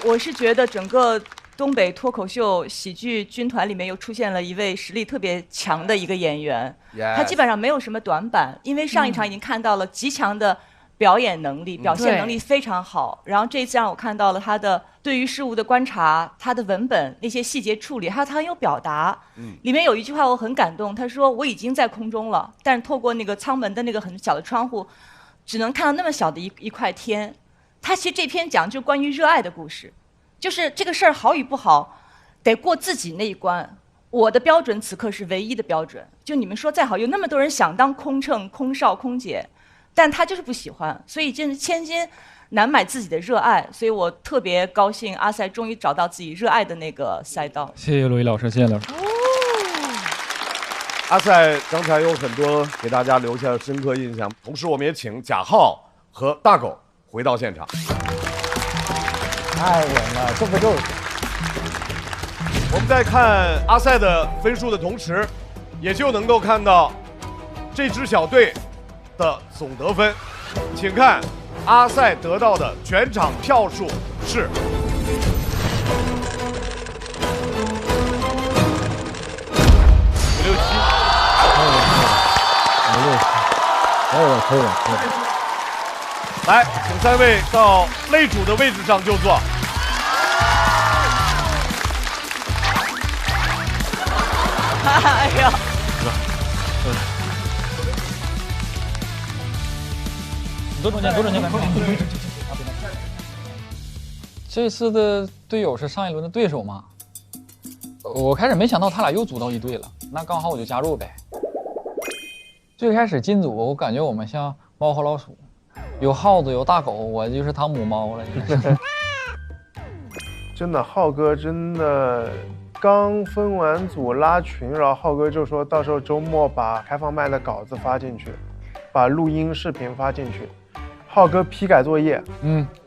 Speaker 11: 我是觉得整个东北脱口秀喜剧军团里面又出现了一位实力特别强的一个演员，他基本上没有什么短板，因为上一场已经看到了极强的表演能力，表现能力非常好。然后这一次让我看到了他的对于事物的观察，他的文本那些细节处理，还有他很有表达。里面有一句话我很感动，他说我已经在空中了，但是透过那个舱门的那个很小的窗户，只能看到那么小的一块天。他其实这篇讲就关于热爱的故事，就是这个事儿好与不好，得过自己那一关。我的标准此刻是唯一的标准，就你们说再好，有那么多人想当空乘、空少、空姐，但他就是不喜欢，所以真是千金难买自己的热爱。所以我特别高兴，阿赛终于找到自己热爱的那个赛道。
Speaker 14: 谢谢罗毅老师，谢谢老师。
Speaker 2: 阿赛刚才有很多给大家留下深刻印象，同时我们也请贾浩和大狗回到现场。
Speaker 8: 太稳了，这不就是？
Speaker 2: 我们在看阿赛的分数的同时，也就能够看到这支小队的总得分。请看阿赛得到的全场票数是
Speaker 8: 可以了。
Speaker 2: 来，请3位到擂主的位置上就坐。
Speaker 11: 哎呀！
Speaker 14: 多中间。这次的队友是上一轮的对手吗？我开始没想到他俩又组到一队了，那刚好我就加入呗。最开始进组，我感觉我们像猫和老鼠，有耗子有大狗，我就是汤姆猫了。
Speaker 12: 真的，浩哥真的刚分完组拉群，然后浩哥就说到时候周末把开放麦的稿子发进去，把录音视频发进去。浩哥批改作业，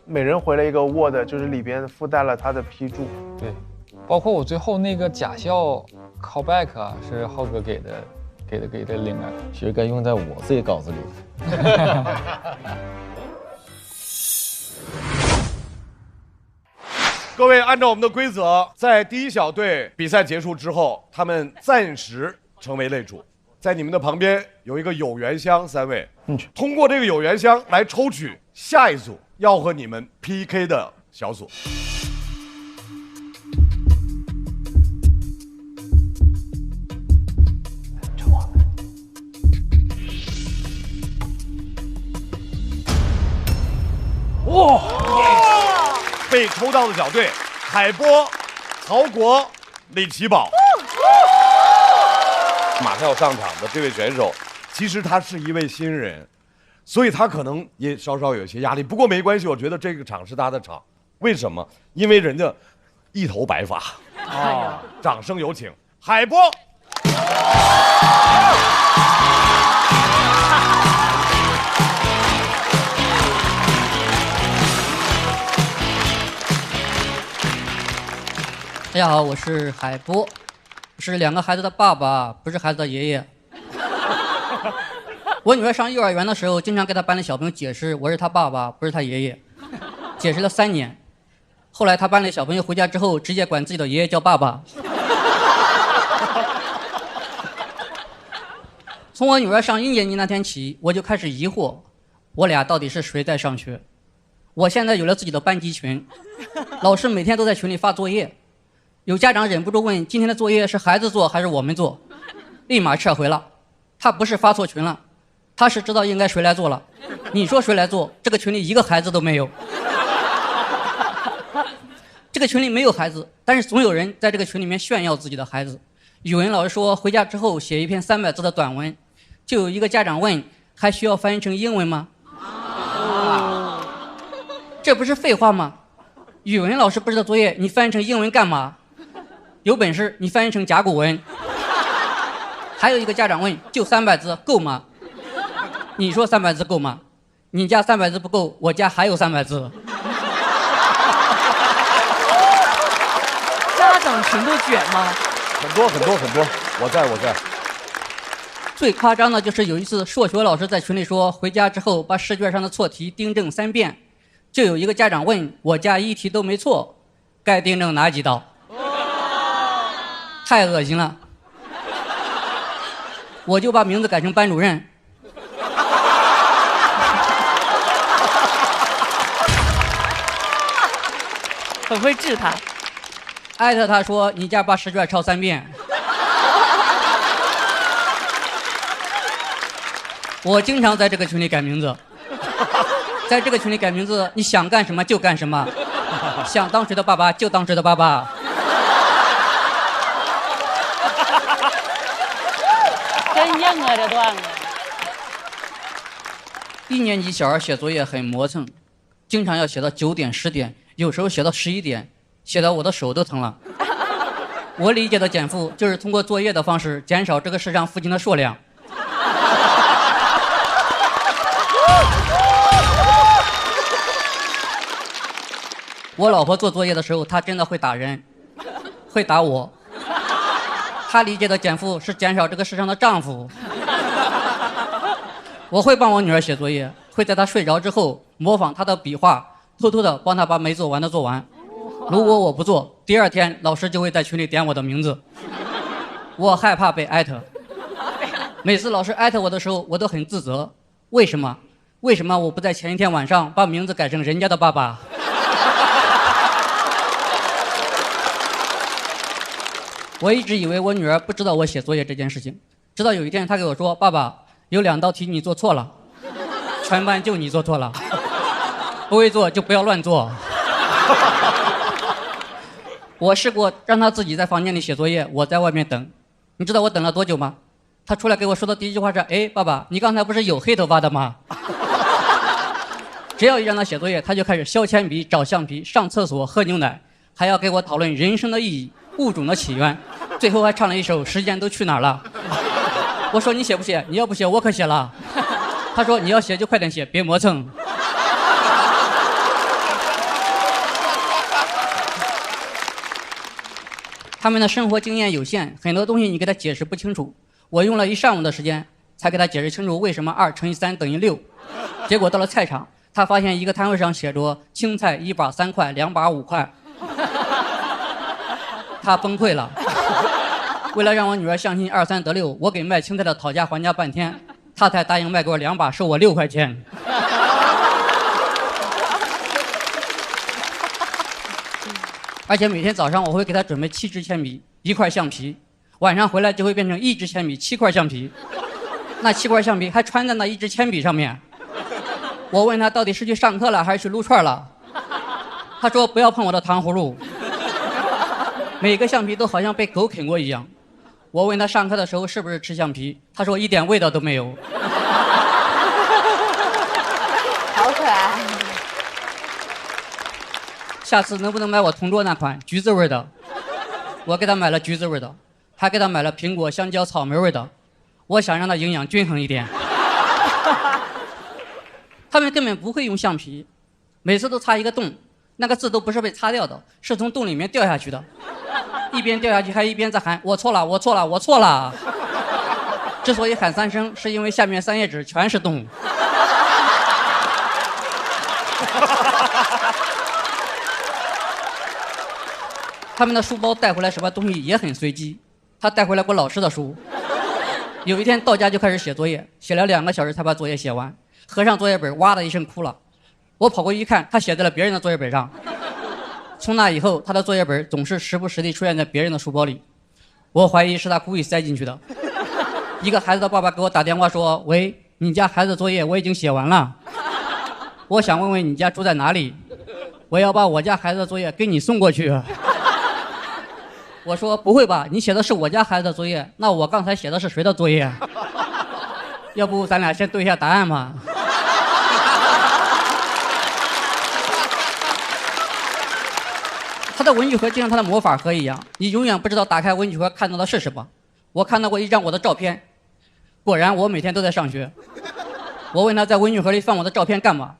Speaker 12: 每人回了一个 Word， 就是里边附带了他的批注。
Speaker 14: 对，包括我最后那个假笑 callback 啊，是浩哥给的灵感，
Speaker 17: 其实该用在我这个稿子里。
Speaker 2: 各位，按照我们的规则，在第一小队比赛结束之后，他们暂时成为擂主。在你们的旁边有一个有缘箱，3位，通过这个有缘箱来抽取下一组要和你们 PK 的小组。哇！被抽到的小队海波、曹国、李奇宝。马上要上场的这位选手，其实他是一位新人，所以他可能也稍稍有些压力。不过没关系，我觉得这个场是他的场。为什么？因为人家一头白发。哦，掌声有请海波。
Speaker 6: 大家好，我是海波，是2个孩子的爸爸，不是孩子的爷爷。我女儿上幼儿园的时候，经常给她班里小朋友解释我是她爸爸，不是她爷爷，解释了3年。后来她班里小朋友回家之后，直接管自己的爷爷叫爸爸。从我女儿上1年级那天起，我就开始疑惑，我俩到底是谁在上学？我现在有了自己的班级群，老师每天都在群里发作业。有家长忍不住问：今天的作业是孩子做还是我们做？立马撤回了。他不是发错群了，他是知道应该谁来做了。你说谁来做？这个群里1个孩子都没有。这个群里没有孩子，但是总有人在这个群里面炫耀自己的孩子。语文老师说回家之后写一篇300字的短文，就有一个家长问：还需要翻译成英文吗？这不是废话吗？语文老师布置的作业你翻译成英文干嘛？有本事你翻译成甲骨文。还有一个家长问：就300字够吗？你说300字够吗？你家300字不够，我家还有300字。
Speaker 3: 家长群都卷吗？
Speaker 2: 很多，我在。
Speaker 6: 最夸张的就是有一次数学老师在群里说，回家之后把试卷上的错题订正3遍，就有一个家长问：我家1题都没错，该订正哪几道？太恶心了，我就把名字改成班主任。
Speaker 3: 很会治他。
Speaker 6: 艾特他说：你家把试卷抄3遍。我经常在这个群里改名字，在这个群里改名字，你想干什么就干什么，想当谁的爸爸就当谁的爸爸。
Speaker 13: 真硬啊，这段子。
Speaker 6: 1年级小孩写作业很磨蹭，经常要写到9点、10点，有时候写到11点，写到我的手都疼了。我理解的减负就是通过作业的方式减少这个世上父亲的数量。我老婆做作业的时候，她真的会打人，会打我。她理解的减负是减少这个世上的丈夫。我会帮我女儿写作业，会在她睡着之后模仿她的笔画，偷偷的帮她把没做完的做完。如果我不做，第2天老师就会在群里点我的名字。我害怕被艾特，每次老师艾特我的时候，我都很自责。为什么？为什么我不在前一天晚上把名字改成人家的爸爸？我一直以为我女儿不知道我写作业这件事情，直到有一天她给我说：爸爸，有2道题你做错了，全班就你做错了，不会做就不要乱做。我试过让她自己在房间里写作业，我在外面等。你知道我等了多久吗？她出来给我说的第1句话是：哎，爸爸，你刚才不是有黑头发的吗？只要一让她写作业，她就开始削铅笔、找橡皮、上厕所、喝牛奶，还要给我讨论人生的意义、物种的起源，最后还唱了一首《时间都去哪儿了》。我说你写不写？你要不写我可写了。他说你要写就快点写，别磨蹭。他们的生活经验有限，很多东西你给他解释不清楚。我用了1上午的时间才给他解释清楚为什么2乘以3等于6。结果到了菜场，他发现一个摊位上写着青菜1把3块，2把5块。他崩溃了。为了让我女儿相信2、3得6，我给卖青菜的讨价还价半天，他才答应卖给我2把，收我6块钱。而且每天早上我会给他准备7支铅笔、1块橡皮，晚上回来就会变成1支铅笔、7块橡皮，那7块橡皮还穿在那1支铅笔上面。我问他到底是去上课了还是去撸串了，他说不要碰我的糖葫芦。每个橡皮都好像被狗啃过一样。我问他上课的时候是不是吃橡皮，他说一点味道都没有。
Speaker 11: 好可爱。
Speaker 6: 下次能不能买我同桌那款橘子味的？我给他买了橘子味的，还给他买了苹果、香蕉、草莓味的。我想让他营养均衡一点。他们根本不会用橡皮，每次都擦一个洞，那个字都不是被擦掉的，是从洞里面掉下去的。一边掉下去还一边在喊我错了，我错了，我错了。之所以喊3声，是因为下面3页纸全是洞。他们的书包带回来什么东西也很随机，他带回来过老师的书。有一天到家就开始写作业，写了2个小时才把作业写完，合上作业本哇的一声哭了。我跑过去一看，他写在了别人的作业本上。从那以后，他的作业本总是时不时地出现在别人的书包里，我怀疑是他故意塞进去的。一个孩子的爸爸给我打电话说：“喂，你家孩子作业我已经写完了，我想问问你家住在哪里，我要把我家孩子的作业给你送过去。”我说：“不会吧，你写的是我家孩子的作业，那我刚才写的是谁的作业？要不咱俩先对一下答案吧。”他的文具盒就像他的魔法盒一样，你永远不知道打开文具盒看到的是什么。我看到过一张我的照片，果然我每天都在上学。我问他在文具盒里放我的照片干嘛，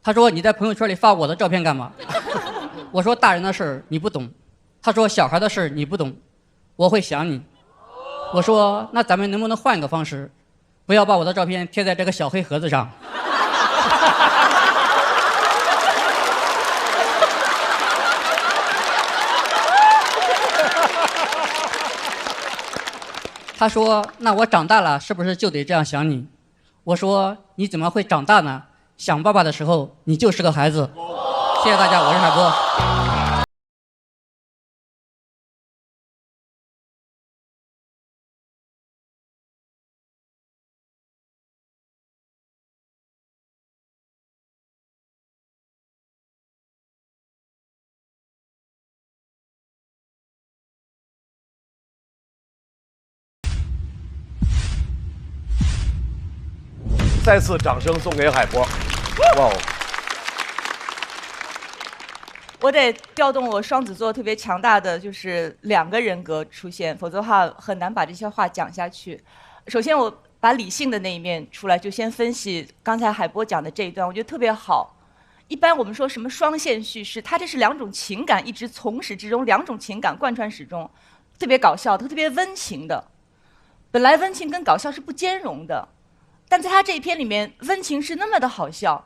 Speaker 6: 他说你在朋友圈里发我的照片干嘛？我说大人的事儿你不懂，他说小孩的事儿你不懂，我会想你。我说那咱们能不能换个方式，不要把我的照片贴在这个小黑盒子上。他说那我长大了是不是就得这样想你？我说你怎么会长大呢？想爸爸的时候你就是个孩子。谢谢大家，我是海波。
Speaker 2: 再次掌声送给海波。哇哦！
Speaker 11: 我得调动我双子座特别强大的就是2个人格出现，否则的话很难把这些话讲下去。首先我把理性的那一面出来，就先分析刚才海波讲的这一段，我觉得特别好。一般我们说什么双线叙事，它这是2种情感一直从始至终，2种情感贯穿始终，特别搞笑的，特别温情的。本来温情跟搞笑是不兼容的。但在他这一篇里面，温情是那么的好笑，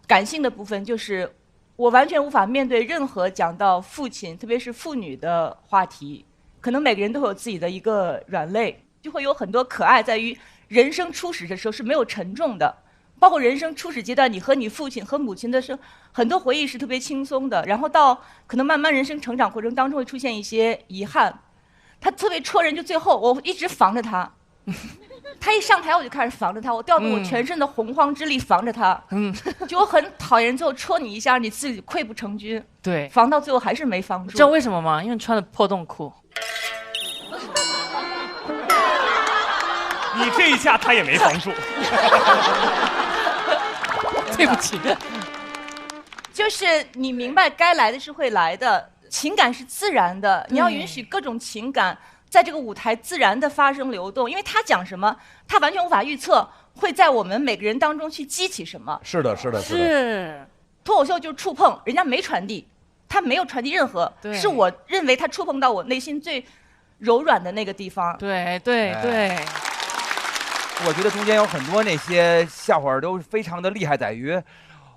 Speaker 11: 感性的部分就是我完全无法面对任何讲到父亲，特别是父女的话题。可能每个人都有自己的一个软肋，就会有很多可爱在于人生初始的时候是没有沉重的，包括人生初始阶段，你和你父亲和母亲的很多回忆是特别轻松的，然后到可能慢慢人生成长过程当中会出现一些遗憾。他特别戳人，就最后我一直防着他。他一上台我就开始防着他，我调动我全身的洪荒之力防着他，就我很讨厌最后戳你一下，你自己溃不成军。
Speaker 3: 对，
Speaker 11: 防到最后还是没防住。
Speaker 3: 知道为什么吗？因为你穿的破洞裤。
Speaker 16: 你这一下他也没防住。
Speaker 3: 对不起。
Speaker 11: 就是你明白该来的是会来的，情感是自然的，你要允许各种情感在这个舞台自然的发生流动，因为他讲什么，他完全无法预测会在我们每个人当中去激起什么。
Speaker 2: 是的，是的，是的。
Speaker 11: 是，脱口秀就是触碰，人家没传递，他没有传递任何，是我认为他触碰到我内心最柔软的那个地方。
Speaker 3: 对对对。
Speaker 5: 我觉得中间有很多那些笑话都非常的厉害，在于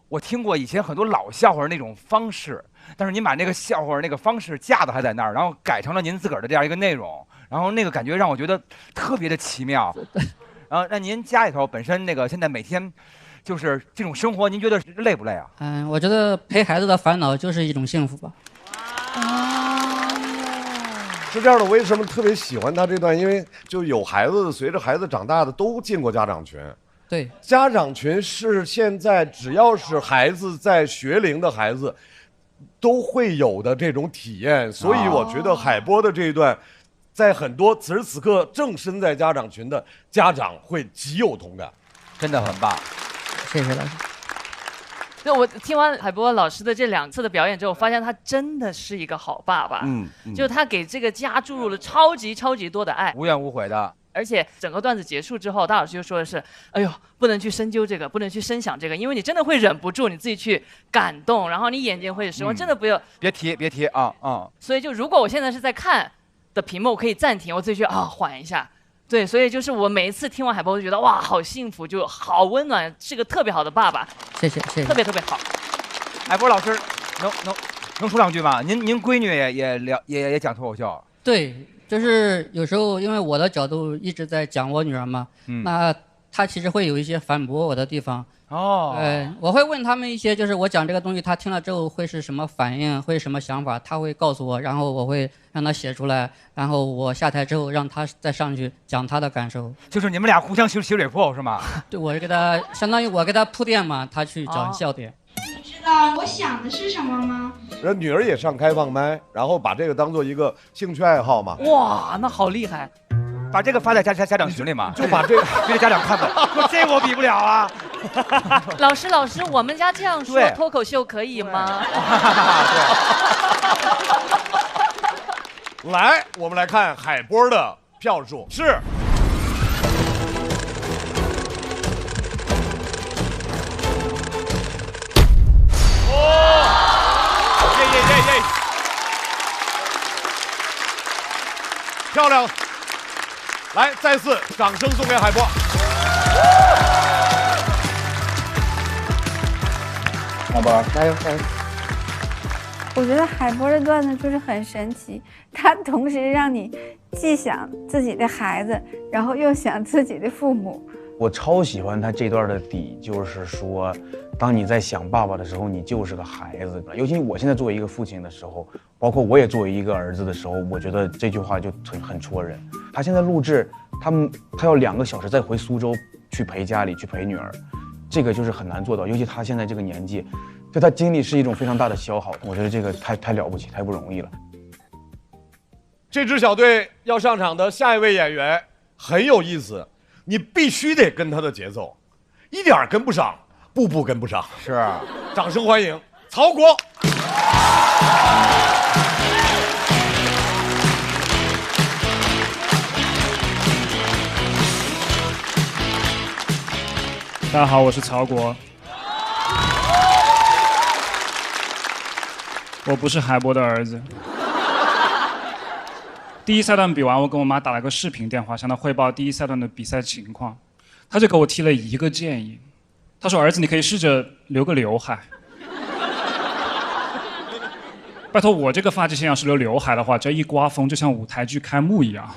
Speaker 5: 我听过以前很多老笑话那种方式。但是您把那个笑话那个方式架子还在那儿，然后改成了您自个儿的这样一个内容，然后那个感觉让我觉得特别的奇妙。然后那您家里头本身那个现在每天就是这种生活，您觉得累不累啊？
Speaker 6: 我觉得陪孩子的烦恼就是一种幸福吧。
Speaker 2: 是这样的，为什么特别喜欢他这段？因为就有孩子，随着孩子长大的都进过家长群。
Speaker 6: 对，
Speaker 2: 家长群是现在只要是孩子在学龄的孩子。都会有的这种体验，所以我觉得海波的这一段，在很多此时此刻正身在家长群的家长会极有同感，
Speaker 5: 真的很棒，
Speaker 6: 谢谢老师。
Speaker 3: 那我听完海波老师的这2次的表演之后，我发现他真的是一个好爸爸。就他给这个家注入了超级多的爱，
Speaker 5: 无怨无悔的。
Speaker 3: 而且整个段子结束之后，大老师就说的是：“哎呦，不能去深究这个，不能去深想这个，因为你真的会忍不住你自己去感动，然后你眼睛会失望，真的不要。”
Speaker 5: 别提啊！
Speaker 3: 所以就如果我现在是在看的屏幕，我可以暂停，我自己去缓一下。对，所以就是我每一次听完海波，我就觉得哇，好幸福，就好温暖，是个特别好的爸爸。
Speaker 6: 谢谢，
Speaker 3: 特别好。
Speaker 5: 海波老师，能说2句吗？您闺女也讲脱口秀？
Speaker 6: 对，就是有时候因为我的角度一直在讲我女儿嘛，那她其实会有一些反驳我的地方。我会问他们一些，就是我讲这个东西，他听了之后会是什么反应，会什么想法，他会告诉我，然后我会让他写出来，然后我下台之后让他再上去讲他的感受。
Speaker 5: 就是你们俩互相写水泡是吗？
Speaker 6: 对，我是给他相当于我给他铺垫嘛，他去找笑点。
Speaker 18: 你知道我想的是什么吗？
Speaker 2: 人女儿也上开放麦，然后把这个当做一个兴趣爱好嘛。
Speaker 3: 哇，那好厉害！
Speaker 5: 把这个发在家长群里嘛，
Speaker 2: 就把这个
Speaker 5: 给家长看看，说这我比不了啊。
Speaker 3: 老师，我们家这样说脱口秀可以吗？
Speaker 2: 来，我们来看海波的票数是。漂亮！来，再次掌声送给海波。
Speaker 8: 海波，加油！
Speaker 19: 我觉得海波的段子就是很神奇，他同时让你既想自己的孩子，然后又想自己的父母。
Speaker 20: 我超喜欢他这段的底，就是说，当你在想爸爸的时候，你就是个孩子。尤其我现在作为一个父亲的时候，包括我也作为一个儿子的时候，我觉得这句话就很戳人。他现在录制，他要2个小时再回苏州去陪家里，去陪女儿，这个就是很难做到。尤其他现在这个年纪，对他精力是一种非常大的消耗。我觉得这个太了不起，太不容易了。
Speaker 2: 这支小队要上场的下一位演员很有意思。你必须得跟他的节奏，一点跟不上，步步跟不上。
Speaker 5: 是，
Speaker 2: 掌声欢迎曹国。
Speaker 7: 大家好，我是曹国。我不是海波的儿子。第一赛段比完，我跟我妈打了个视频电话，向她汇报第一赛段的比赛情况。她就给我提了一个建议，她说：“儿子，你可以试着留个刘海。”拜托，我这个发际线要是留刘海的话，这一刮风就像舞台剧开幕一样。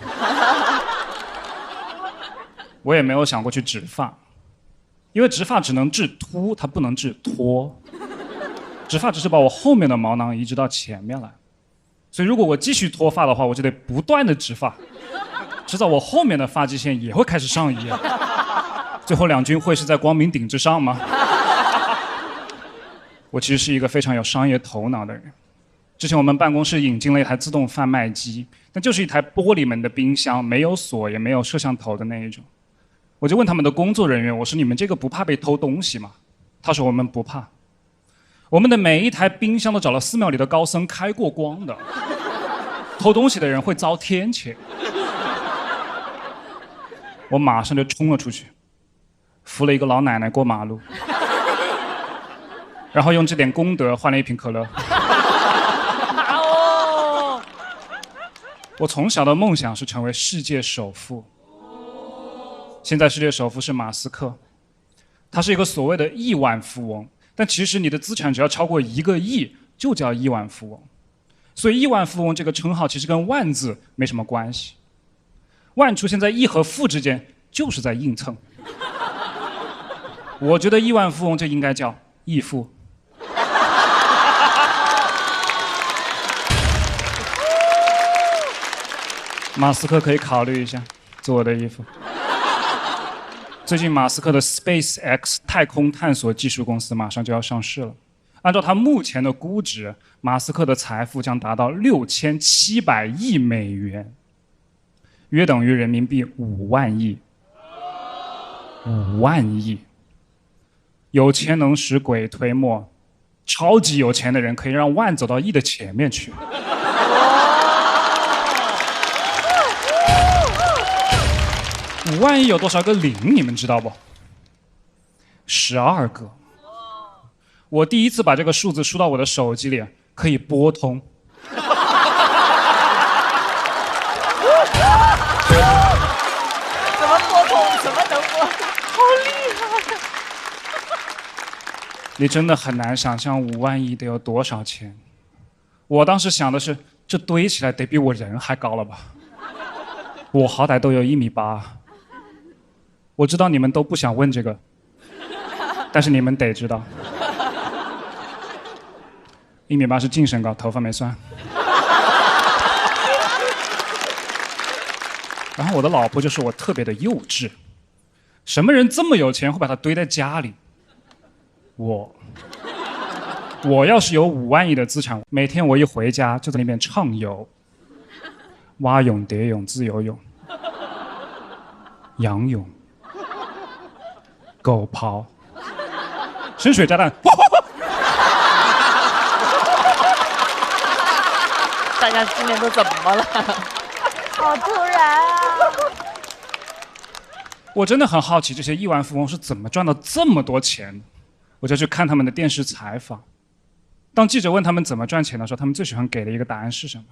Speaker 7: 我也没有想过去植发，因为植发只能治秃，它不能治脱。植发只是把我后面的毛囊移植到前面来。所以如果我继续脱发的话，我就得不断的植发，迟早我后面的发际线也会开始上移，最后两军会是在光明顶之上吗？我其实是一个非常有商业头脑的人。之前我们办公室引进了一台自动贩卖机，但就是一台玻璃门的冰箱，没有锁也没有摄像头的那一种。我就问他们的工作人员，我说你们这个不怕被偷东西吗？他说我们不怕。我们的每一台冰箱都找了寺庙里的高僧开过光的，偷东西的人会遭天谴。我马上就冲了出去，扶了一个老奶奶过马路，然后用这点功德换了一瓶可乐。我从小的梦想是成为世界首富，现在世界首富是马斯克，他是一个所谓的亿万富翁。但其实你的资产只要超过1个亿，就叫亿万富翁。所以亿万富翁这个称号其实跟万字没什么关系。万出现在亿和富之间，就是在硬蹭。我觉得亿万富翁就应该叫亿富。马斯克可以考虑一下做我的衣服。最近马斯克的 SpaceX 太空探索技术公司马上就要上市了，按照他目前的估值，马斯克的财富将达到6700亿美元，约等于人民币5万亿。5万亿，有钱能使鬼推磨，超级有钱的人可以让万走到亿的前面去。5万亿有多少个零？你们知道不？12个。我第一次把这个数字输到我的手机里，可以拨通。
Speaker 11: 怎么拨通？怎么能拨？好厉害！
Speaker 7: 你真的很难想象5万亿得有多少钱。我当时想的是，这堆起来得比我人还高了吧？我好歹都有1.8米。我知道你们都不想问这个，但是你们得知道，1.8米是净身高，头发没算。然后我的老婆就说我特别的幼稚，什么人这么有钱会把它堆在家里？我要是有5万亿的资产，每天我一回家就在那边畅游，蛙泳、蝶泳、自由泳、仰泳、狗刨、深水炸弹。
Speaker 3: 大家今年都怎么了？
Speaker 11: 好突然啊！
Speaker 7: 我真的很好奇这些亿万富翁是怎么赚到这么多钱的，我就去看他们的电视采访。当记者问他们怎么赚钱的时候，他们最喜欢给的一个答案是什么？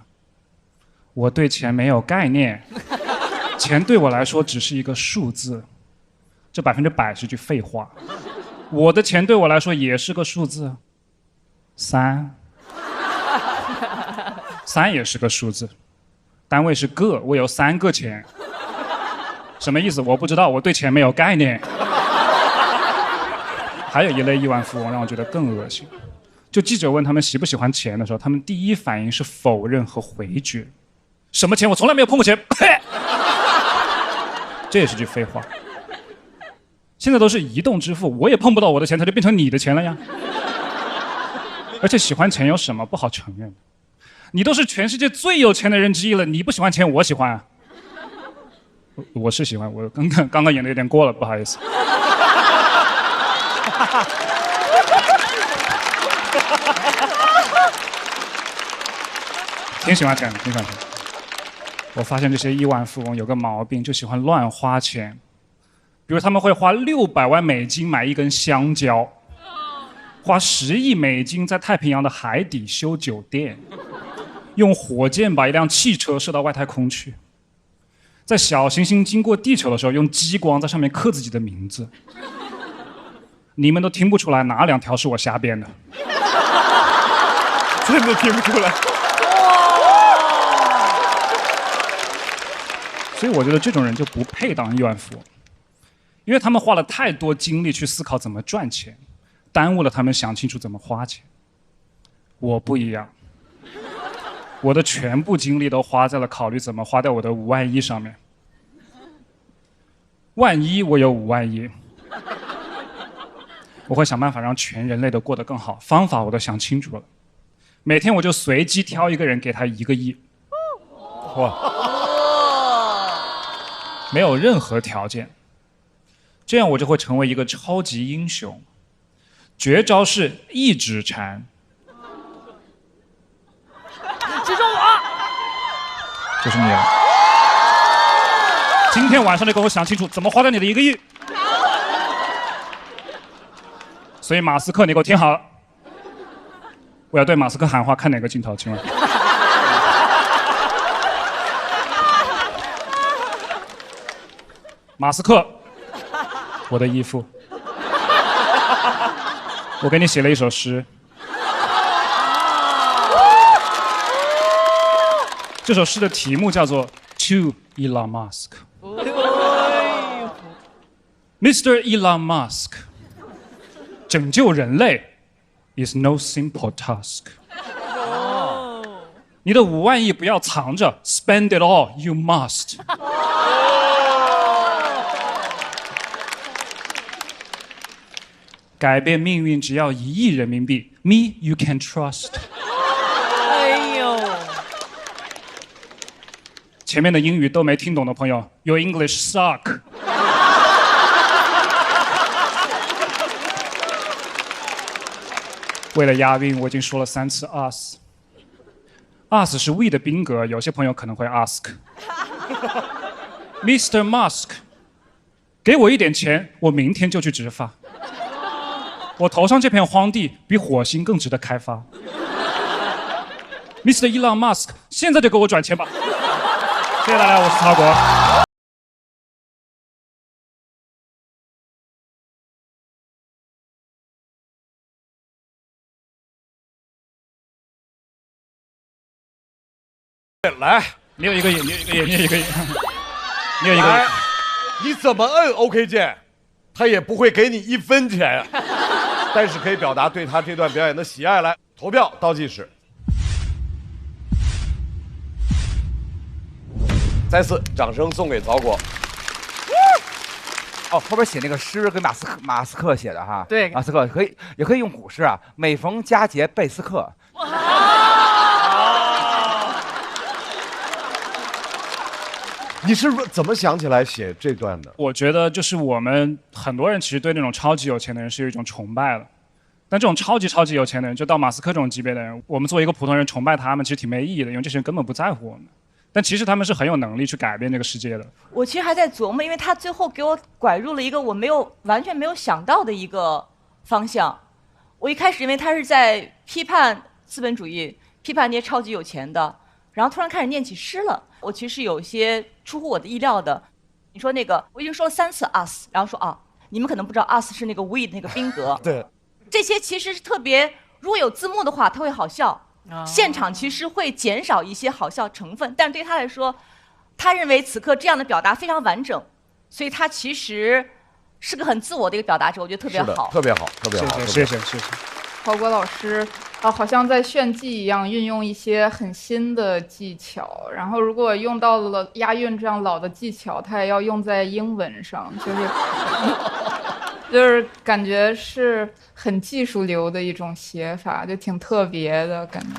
Speaker 7: 我对钱没有概念，钱对我来说只是一个数字。这100%是句废话。我的钱对我来说也是个数字，3也是个数字，单位是个，我有3个钱。什么意思？我不知道，我对钱没有概念。还有一类亿万富翁让我觉得更恶心，就记者问他们喜不喜欢钱的时候，他们第一反应是否认和回绝。什么钱？我从来没有碰过钱。呸！这也是句废话。现在都是移动支付，我也碰不到我的钱，它就变成你的钱了呀。而且喜欢钱有什么不好承认的？你都是全世界最有钱的人之一了，你不喜欢钱，我喜欢啊。我是喜欢，我刚刚演的有点过了，不好意思。挺喜欢钱的，挺喜欢钱的。我发现这些亿万富翁有个毛病，就喜欢乱花钱。比如他们会花600万美金买一根香蕉，花10亿美金在太平洋的海底修酒店，用火箭把一辆汽车射到外太空去，在小行星经过地球的时候用激光在上面刻自己的名字。你们都听不出来哪2条是我瞎编的，
Speaker 2: 真的听不出来。
Speaker 7: 所以我觉得这种人就不配当亿万富翁，因为他们花了太多精力去思考怎么赚钱，耽误了他们想清楚怎么花钱。我不一样，我的全部精力都花在了考虑怎么花掉我的5万亿上面。万一我有5万亿，我会想办法让全人类都过得更好，方法我都想清楚了。每天我就随机挑一个人，给他1个亿。哇！没有任何条件，这样我就会成为一个超级英雄。绝招是一指禅。
Speaker 3: 击中我！
Speaker 7: 就是你了。今天晚上得给我想清楚怎么花掉你的1个亿。所以马斯克，你给我听好了，我要对马斯克喊话，看哪个镜头，请问？马斯克，我的义父，我给你写了一首诗。这首诗的题目叫做 To Elon Musk。Mr. Elon Musk， 拯救人类 is no simple task。你的5万亿不要藏着 ，spend it all you must。改变命运只要1亿人民币 ，Me you can trust。
Speaker 3: 哎呦，
Speaker 7: 前面的英语都没听懂的朋友 ，Your English suck。为了押韵，我已经说了3次 us。us 是 we 的宾格，有些朋友可能会 ask。Mr. Musk， 给我一点钱，我明天就去植发。我头上这片荒地比火星更值得开发。Mr. Elon Musk， 现在就给我转钱吧。谢谢大家，我是曹国。
Speaker 2: 来，
Speaker 7: 你有一个眼，你有一个眼，你有一个眼，你有一个
Speaker 2: 来
Speaker 7: 眼。
Speaker 2: 你怎么摁 OK 键，他也不会给你1分钱，但是可以表达对他这段表演的喜爱。来，投票倒计时。再次掌声送给曹果。
Speaker 5: 哦，后边写那个诗跟马斯克写的哈。
Speaker 3: 对，
Speaker 5: 马斯克也可以用古诗啊。每逢佳节倍思客。
Speaker 2: 你是怎么想起来写这段的？
Speaker 7: 我觉得就是我们很多人其实对那种超级有钱的人是有一种崇拜的，但这种超级有钱的人，就到马斯克这种级别的人，我们作为一个普通人崇拜他们，其实挺没意义的，因为这些人根本不在乎我们。但其实他们是很有能力去改变这个世界的。
Speaker 11: 我其实还在琢磨，因为他最后给我拐入了一个我完全没有想到的一个方向。我一开始因为他是在批判资本主义，批判那些超级有钱的，然后突然开始念起诗了。我其实有些出乎我的意料的。你说那个，我已经说了3次 us， 然后说啊，你们可能不知道 us 是那个 we 的那个宾格。
Speaker 2: 对，
Speaker 11: 这些其实是特别，如果有字幕的话，它会好笑。现场其实会减少一些好笑成分，但是对他来说，他认为此刻这样的表达非常完整，所以他其实是个很自我的一个表达者，我觉得特别好，
Speaker 2: 特别好，特别好。
Speaker 7: 谢谢。
Speaker 9: 曹果老师好像在炫技一样，运用一些很新的技巧，然后如果用到了押韵这样老的技巧，他也要用在英文上，就是感觉是很技术流的一种写法，就挺特别的感觉。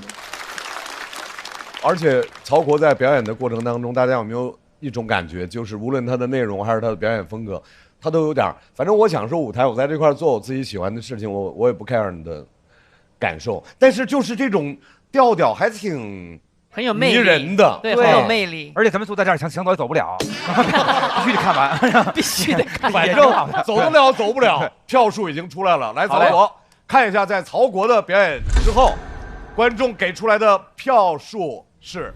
Speaker 2: 而且曹国在表演的过程当中，大家有没有一种感觉，就是无论他的内容还是他的表演风格，他都有点，反正我享受舞台，我在这块做我自己喜欢的事情，我也不 care 你的感受，但是就是这种调调还挺
Speaker 3: 很有魅力，
Speaker 2: 迷人的，
Speaker 3: 对，很有魅力。
Speaker 5: 而且咱们坐在这儿想走也走不了，必须得看完，
Speaker 3: 必须得看
Speaker 2: 完。反正走得了走不了，票数已经出来了。来，曹国看一下，在曹国的表演之后，观众给出来的票数是。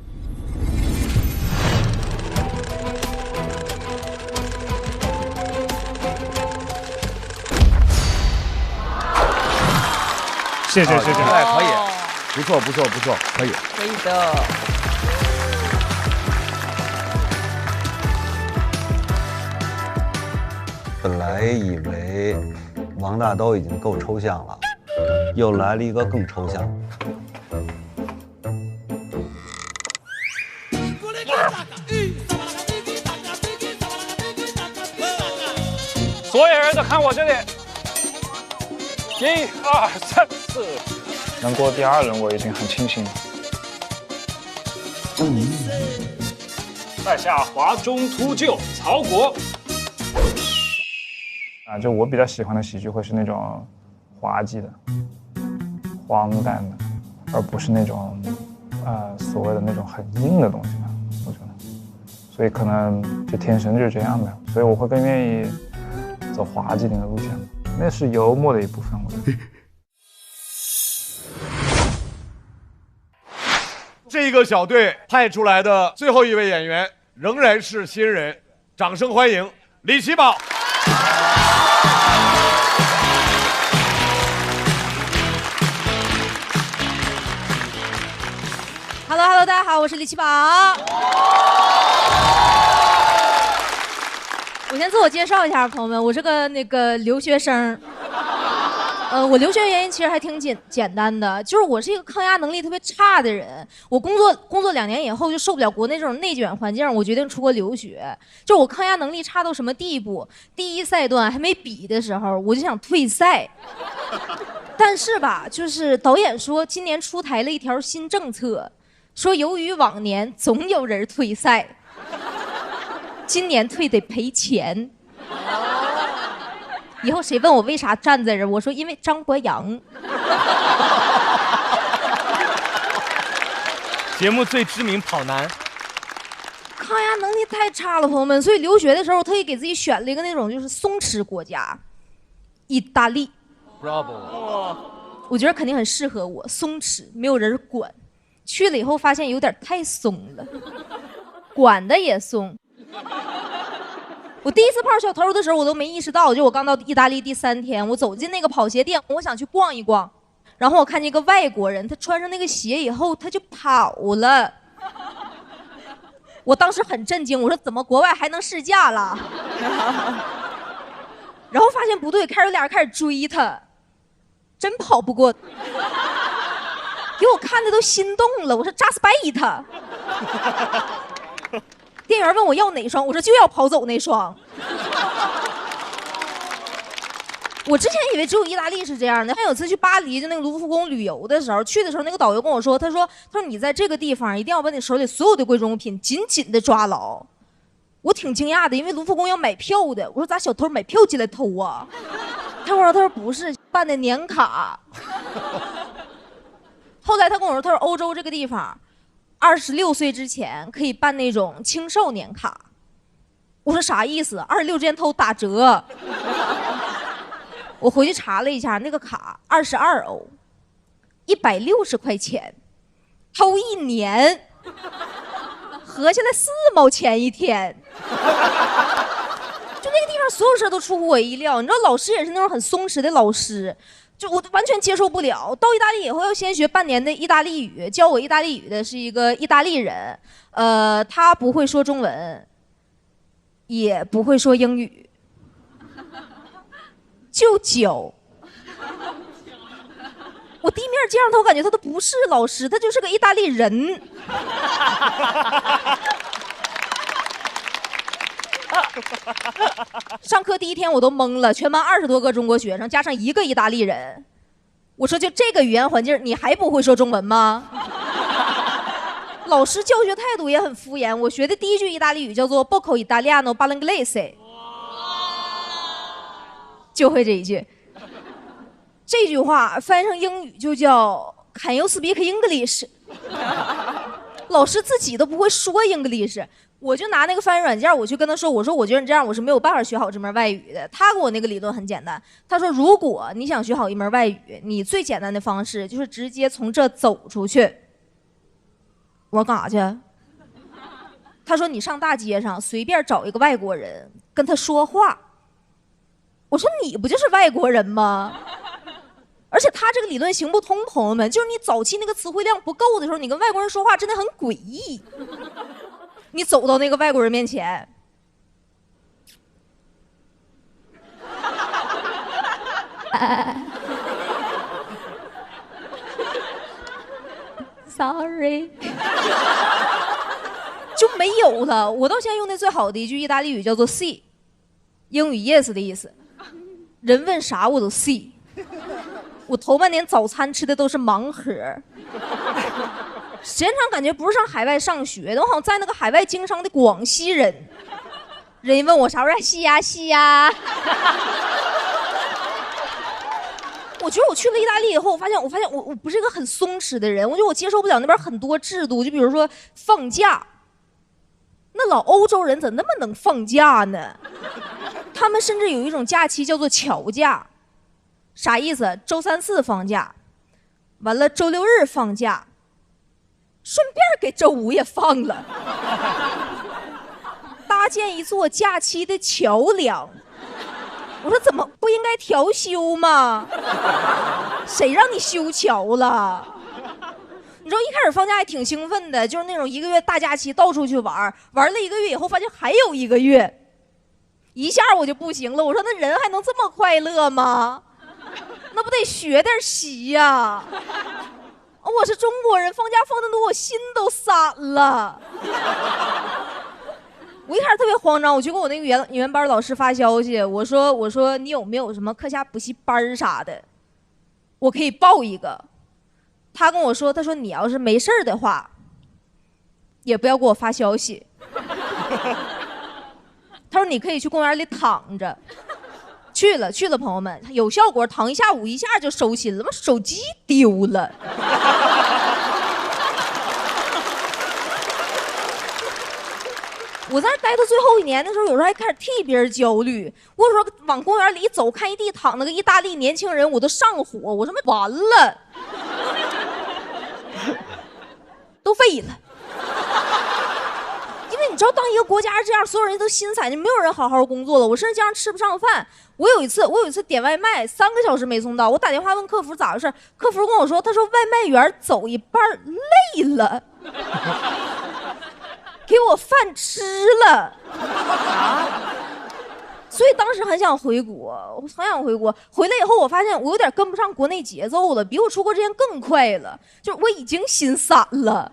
Speaker 7: 谢谢。
Speaker 5: 对，可以。
Speaker 2: 不错，可以。
Speaker 11: 可以的。
Speaker 21: 本来以为王大刀已经够抽象了，又来了一个更抽象。
Speaker 7: 所有人都看我这里，1、2、3、4。
Speaker 22: 能过第2轮，我已经很庆幸了。
Speaker 7: 在下华中秃鹫曹国。
Speaker 22: 就我比较喜欢的喜剧会是那种滑稽的、荒诞的，而不是那种所谓的那种很硬的东西吧。我觉得，所以可能就天生就是这样的，所以我会更愿意走滑稽点的路线，那是幽默的一部分，我觉得。
Speaker 2: 这个小队派出来的最后一位演员仍然是新人，掌声欢迎李奇宝。
Speaker 23: Hello， 大家好，我是李奇宝。我先自我介绍一下，朋友们，我是个留学生。我留学原因其实还挺简单的，就是我是一个抗压能力特别差的人。我工作2年以后就受不了国内这种内卷环境，我决定出国留学。就我抗压能力差到什么地步？第一赛段还没比的时候，我就想退赛。但是吧，就是导演说今年出台了一条新政策，说由于往年总有人退赛，今年退得赔钱。以后谁问我为啥站在这儿，我说因为张博洋。
Speaker 16: 节目最知名跑男，
Speaker 23: 抗压能力太差了，朋友们，所以留学的时候特意给自己选了一个那种就是松弛国家，意大利。
Speaker 16: Bravo！
Speaker 23: 我觉得肯定很适合我，松弛，没有人管。去了以后发现有点太松了，管的也松。我第一次泡小偷的时候，我都没意识到，就我刚到意大利第3天，我走进那个跑鞋店，我想去逛一逛，然后我看见一个外国人，他穿上那个鞋以后，他就跑了。我当时很震惊，我说怎么国外还能试驾了？然后发现不对，开始俩人开始追他，真跑不过，给我看的都心动了。我说扎斯拜他。店员问我要哪双，我说就要跑走那双。我之前以为只有意大利是这样的，还有次去巴黎，就那个卢浮宫旅游的时候，去的时候那个导游跟我说，他说你在这个地方一定要把你手里所有的贵重物品紧紧的抓牢。我挺惊讶的，因为卢浮宫要买票的。我说咋小偷买票进来偷啊？他说不是，办的年卡。后来他跟我说，他说欧洲这个地方26岁之前可以办那种青少年卡。我说啥意思？26之前偷打折。我回去查了一下，那个卡22欧，160块钱，偷1年，合下来4毛钱一天。就那个地方所有事都出乎我意料，你知道老师也是那种很松弛的老师，就我完全接受不了。到意大利以后要先学半年的意大利语，教我意大利语的是一个意大利人，他不会说中文，也不会说英语，就教。我第一面见上他，我感觉他都不是老师，他就是个意大利人。上课第1天我都懵了，全班20多个中国学生加上1个意大利人。我说就这个语言环境，你还不会说中文吗？老师教学态度也很敷衍。我学的第1句意大利语叫做 Poco Italiano Parlanglese， 就会这一句。这句话翻译成英语就叫 Can you speak English？ 老师自己都不会说 English。我就拿那个翻译软件，我去跟他说，我说我觉得你这样我是没有办法学好这门外语的。他给我那个理论很简单，他说如果你想学好一门外语，你最简单的方式就是直接从这走出去。我说干啥去？他说你上大街上随便找一个外国人跟他说话。我说你不就是外国人吗？而且他这个理论行不通，朋友们，就是你早期那个词汇量不够的时候，你跟外国人说话真的很诡异。你走到那个外国人面前，sorry， 就没有了。我到现在用的最好的一句意大利语叫做 see， 英语 yes 的意思。人问啥我都 see。我头半年早餐吃的都是盲盒。时间长感觉不是上海外上学的，我好像在那个海外经商的广西人。人一问我啥，我说西呀西呀。我觉得我去了意大利以后，我发现我不是一个很松弛的人，我觉得我接受不了那边很多制度，就比如说放假。那老欧洲人怎么那么能放假呢？他们甚至有一种假期叫做乔假，啥意思？周3、4放假，完了周6日放假。顺便给周5也放了，搭建一座假期的桥梁。我说怎么不应该调休吗？谁让你修桥了？你知道一开始放假还挺兴奋的，就是那种1个月大假期到处去玩了1个月以后发现还有1个月，一下我就不行了。我说那人还能这么快乐吗？那不得学点习呀？我是中国人，放假放得多，我心都散了。我一开始特别慌张，我就给我那个语言班老师发消息，我说你有没有什么课下补习班啥的，我可以报一个。他跟我说，他说你要是没事的话，也不要给我发消息。他说你可以去公园里躺着。去了，朋友们，有效果，躺一下午，一下就收心了。手机丢了。我在那待到最后一年的时候，有时候还开始替别人焦虑。我有时候往公园里一走，看一地躺那个意大利年轻人，我都上火。我说完了，都废了。因为你知道，当一个国家是这样，所有人都心散，就没有人好好工作了。我甚至经常吃不上饭。我有一次点外卖，3个小时没送到，我打电话问客服咋回事，客服跟我说，他说外卖员走一半累了。给我饭吃了，所以当时很想回国，回来以后，我发现我有点跟不上国内节奏了，比我出国之前更快了，就是我已经心散了。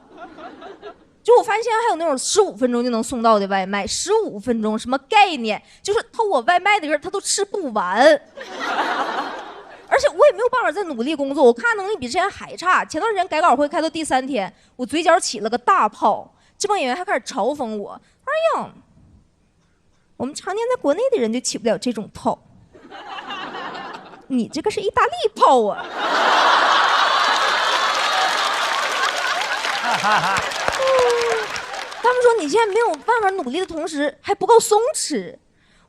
Speaker 23: 就我发现现在还有那种15分钟就能送到的外卖，15分钟什么概念？就是偷我外卖的人他都吃不完。而且我也没有办法再努力工作，我看能力比之前还差。前段时间改稿会开到第3天，我嘴角起了个大泡。这帮演员还开始嘲讽我，哎呀，我们常年在国内的人就起不了这种泡，你这个是意大利泡啊！他们说你现在没有办法努力的同时还不够松弛，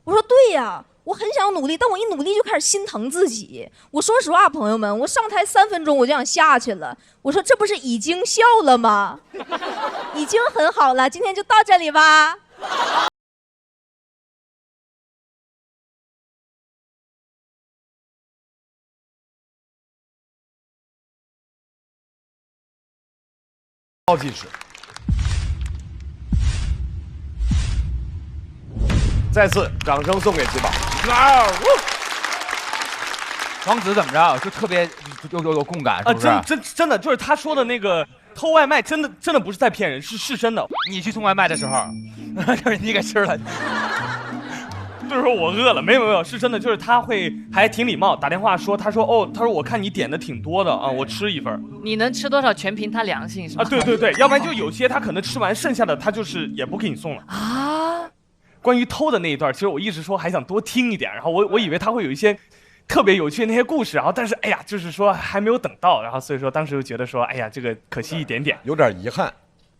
Speaker 23: 我说对呀。我很想努力，但我一努力就开始心疼自己。我说实话，朋友们，我上台3分钟我就想下去了。我说这不是已经笑了吗？已经很好了，今天就到这里吧。
Speaker 2: 倒计时，再次掌声送给齐宝。
Speaker 5: 王子怎么着就特别有共感，是不是？
Speaker 16: 真的就是他说的那个偷外卖，真的不是在骗人，是真的。
Speaker 5: 你去送外卖的时候，就是你给吃了。
Speaker 16: 就是说我饿了，没有，是真的，就是他会还挺礼貌，打电话说，他说我看你点的挺多的啊，我吃一份。
Speaker 3: 你能吃多少全凭他良心是吧？
Speaker 16: 啊，对，要不然就有些他可能吃完剩下的他就是也不给你送了啊。关于偷的那一段，其实我一直说还想多听一点，然后我以为他会有一些特别有趣的那些故事，然后但是哎呀，就是说还没有等到，然后所以说当时就觉得说，哎呀，这个可惜一点点，
Speaker 2: 有点遗憾。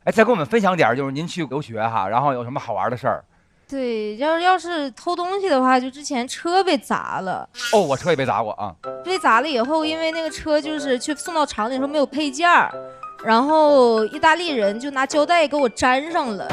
Speaker 5: 哎，再给我们分享点，就是您去留学哈，然后有什么好玩的事儿？
Speaker 23: 对，要是偷东西的话，就之前车被砸了。
Speaker 5: 哦，我车也被砸过啊。
Speaker 23: 被砸了以后，因为那个车就是去送到厂里的时候没有配件儿，然后意大利人就拿胶带给我粘上了。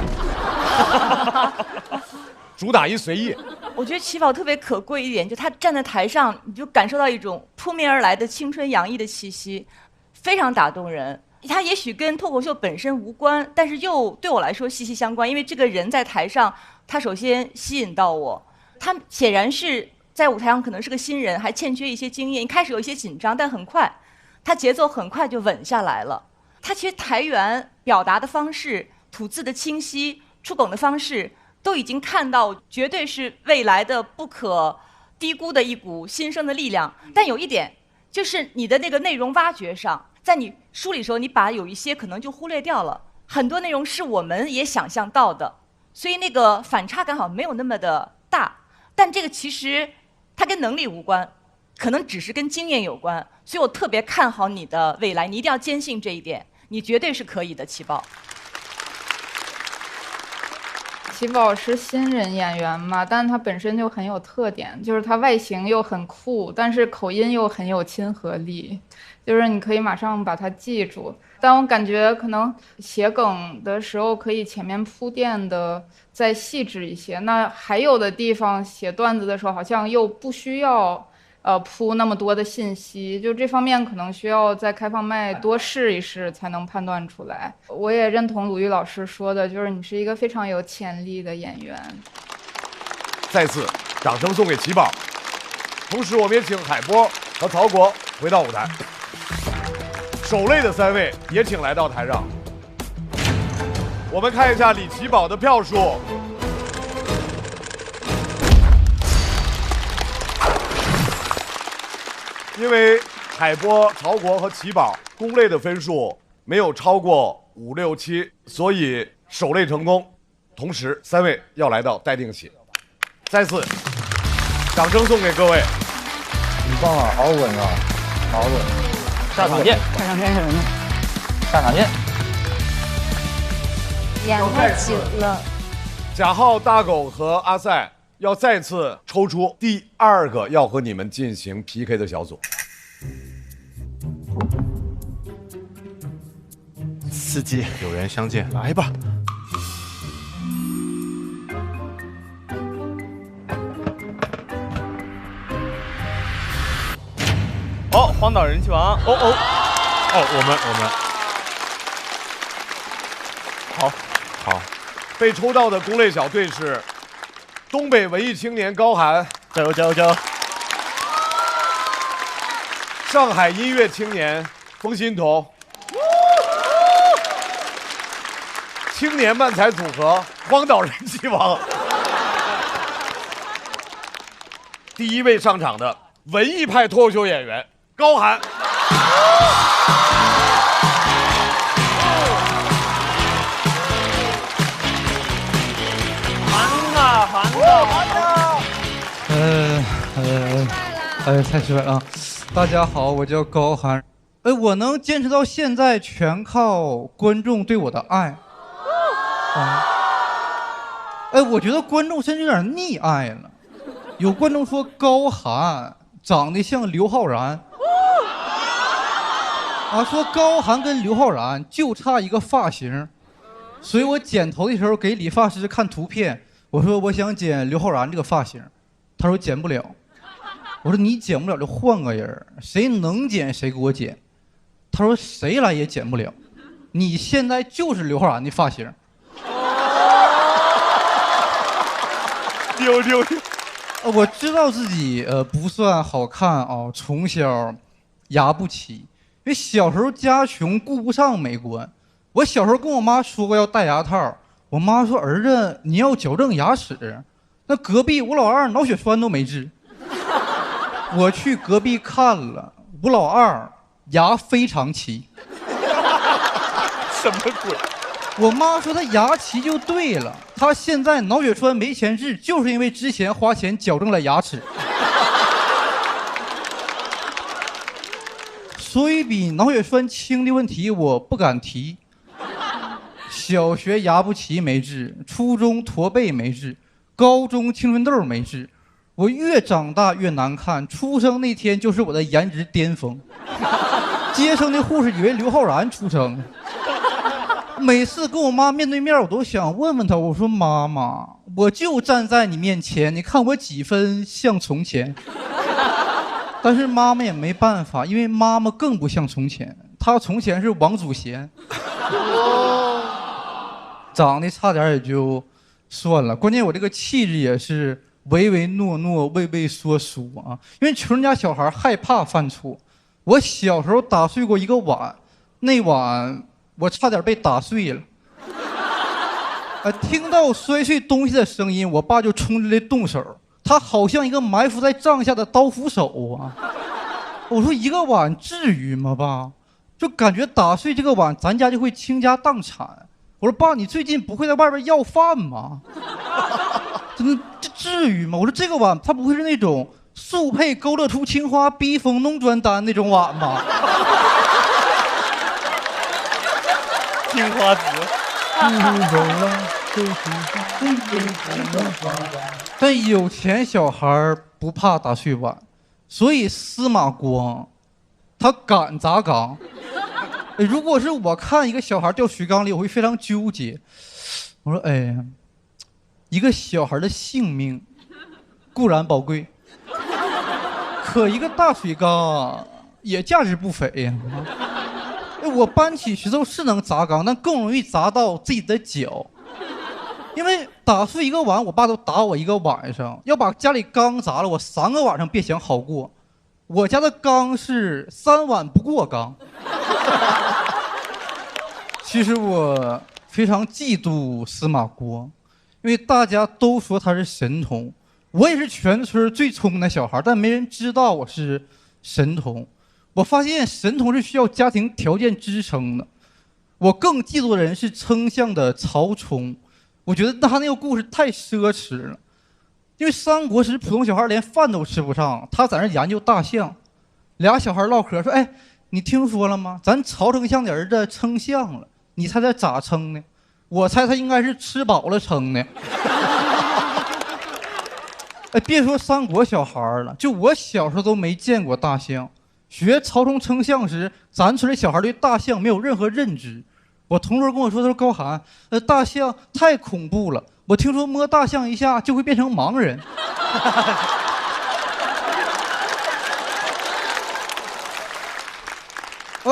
Speaker 2: 主打一随意。
Speaker 11: 我觉得齐宝特别可贵一点，就他站在台上，你就感受到一种扑面而来的青春洋溢的气息，非常打动人。他也许跟脱口秀本身无关，但是又对我来说息息相关，因为这个人在台上，他首先吸引到我，他显然是在舞台上可能是个新人，还欠缺一些经验，一开始有一些紧张，但很快，他节奏很快就稳下来了。他其实台源表达的方式、吐字的清晰、出梗的方式，都已经看到，绝对是未来的不可低估的一股新生的力量。但有一点，就是你的那个内容挖掘上，在你梳理的时候，你把有一些可能就忽略掉了，很多内容是我们也想象到的，所以那个反差感好像没有那么的大。但这个其实它跟能力无关，可能只是跟经验有关。所以我特别看好你的未来，你一定要坚信这一点，你绝对是可以的，齐宝。
Speaker 9: 齐宝是新人演员嘛，但是他本身就很有特点，就是他外形又很酷，但是口音又很有亲和力，就是你可以马上把它记住。但我感觉可能写梗的时候可以前面铺垫的再细致一些，那还有的地方写段子的时候好像又不需要铺那么多的信息，就这方面可能需要在开放麦多试一试才能判断出来。我也认同鲁豫老师说的，就是你是一个非常有潜力的演员。
Speaker 2: 再次掌声送给齐宝，同时我们也请海波和曹国回到舞台。守擂的3位也请来到台上。我们看一下李奇宝的票数。因为海波、曹国和奇宝攻擂的分数没有超过5、6、7，所以守擂成功。同时，3位要来到待定席。再次，掌声送给各位。
Speaker 22: 很棒啊，好稳啊，好稳。
Speaker 13: 下场见，
Speaker 6: 开场开始了。
Speaker 13: 下场见。
Speaker 19: 演太久了。
Speaker 2: 贾浩、大狗和阿赛要再次抽出第2个要和你们进行 PK 的小组。
Speaker 1: 刺激，有缘相见，来吧。
Speaker 16: 哦，荒岛人气王，
Speaker 1: 我们，好，
Speaker 2: 被抽到的攻擂小队是东北文艺青年高寒，
Speaker 1: 加油加油加油！
Speaker 2: 上海音乐青年风心彤，青年漫才组合荒岛人气王。第1位上场的文艺派脱口秀演员高寒。
Speaker 4: 太失败了。大家好，我叫高寒。我能坚持到现在，全靠观众对我的爱。我觉得观众甚至有点溺爱了。有观众说高寒长得像刘昊然，说高寒跟刘昊然就差一个发型，所以我剪头的时候给理发师看图片，我说我想剪刘昊然这个发型，他说剪不了。我说你剪不了就换个人，谁能剪谁给我剪。他说谁来也剪不了，你现在就是刘昊然的发型。
Speaker 2: 丢。
Speaker 4: 我知道自己不算好看啊，从小牙不齐，因为小时候家穷顾不上美观。我小时候跟我妈说过要戴牙套，我妈说儿子你要矫正牙齿，那隔壁我老二脑血栓都没治。我去隔壁看了，我老二牙非常齐。
Speaker 2: 什么鬼？
Speaker 4: 我妈说她牙齐就对了，她现在脑血栓没钱治，就是因为之前花钱矫正了牙齿。所以比脑血栓轻的问题我不敢提。小学牙不齐没治，初中驼背没治，高中青春痘没治。我越长大越难看，出生那天就是我的颜值巅峰。接生的护士以为刘昊然出生。每次跟我妈面对面，我都想问问她，我说妈妈，我就站在你面前，你看我几分像从前？但是妈妈也没办法，因为妈妈更不像从前，她从前是王祖贤。长得差点也就算了，关键我这个气质也是唯唯诺诺、畏畏缩缩啊。因为穷人家小孩害怕犯错，我小时候打碎过一个碗，那碗我差点被打碎了。听到摔碎东西的声音，我爸就冲进来动手，他好像一个埋伏在帐下的刀斧手啊。我说一个碗至于吗，爸？就感觉打碎这个碗，咱家就会倾家荡产。我说爸，你最近不会在外边要饭吗？真的这至于吗？我说这个碗它不会是那种速配勾勒出青花逼疯弄砖单那种碗吗？
Speaker 16: 青花瓷。
Speaker 4: 但有钱小孩不怕打碎碗，所以司马光他敢砸缸。如果是我看一个小孩掉水缸里，我会非常纠结。我说哎呀，一个小孩的性命固然宝贵，可一个大水缸也价值不菲呀。我搬起石头是能砸缸，但更容易砸到自己的脚。因为打碎一个碗，我爸都打我一个晚上；要把家里缸砸了，我3个晚上别想好过。我家的缸是3碗不过缸。其实我非常嫉妒司马光，因为大家都说他是神童，我也是全村最聪明的小孩，但没人知道我是神童。我发现神童是需要家庭条件支撑的。我更嫉妒的人是丞相的曹冲，我觉得他那个故事太奢侈了。因为三国时普通小孩连饭都吃不上，他在那研究大象。俩小孩唠嗑说：“哎，你听说了吗？咱曹丞相的儿子称相了，你猜他咋称呢？”我猜他应该是吃饱了撑的。哎，别说三国小孩了，就我小时候都没见过大象。学曹冲称象时，咱村里小孩对大象没有任何认知。我同桌跟我说：“他说高寒，大象太恐怖了。我听说摸大象一下就会变成盲人。”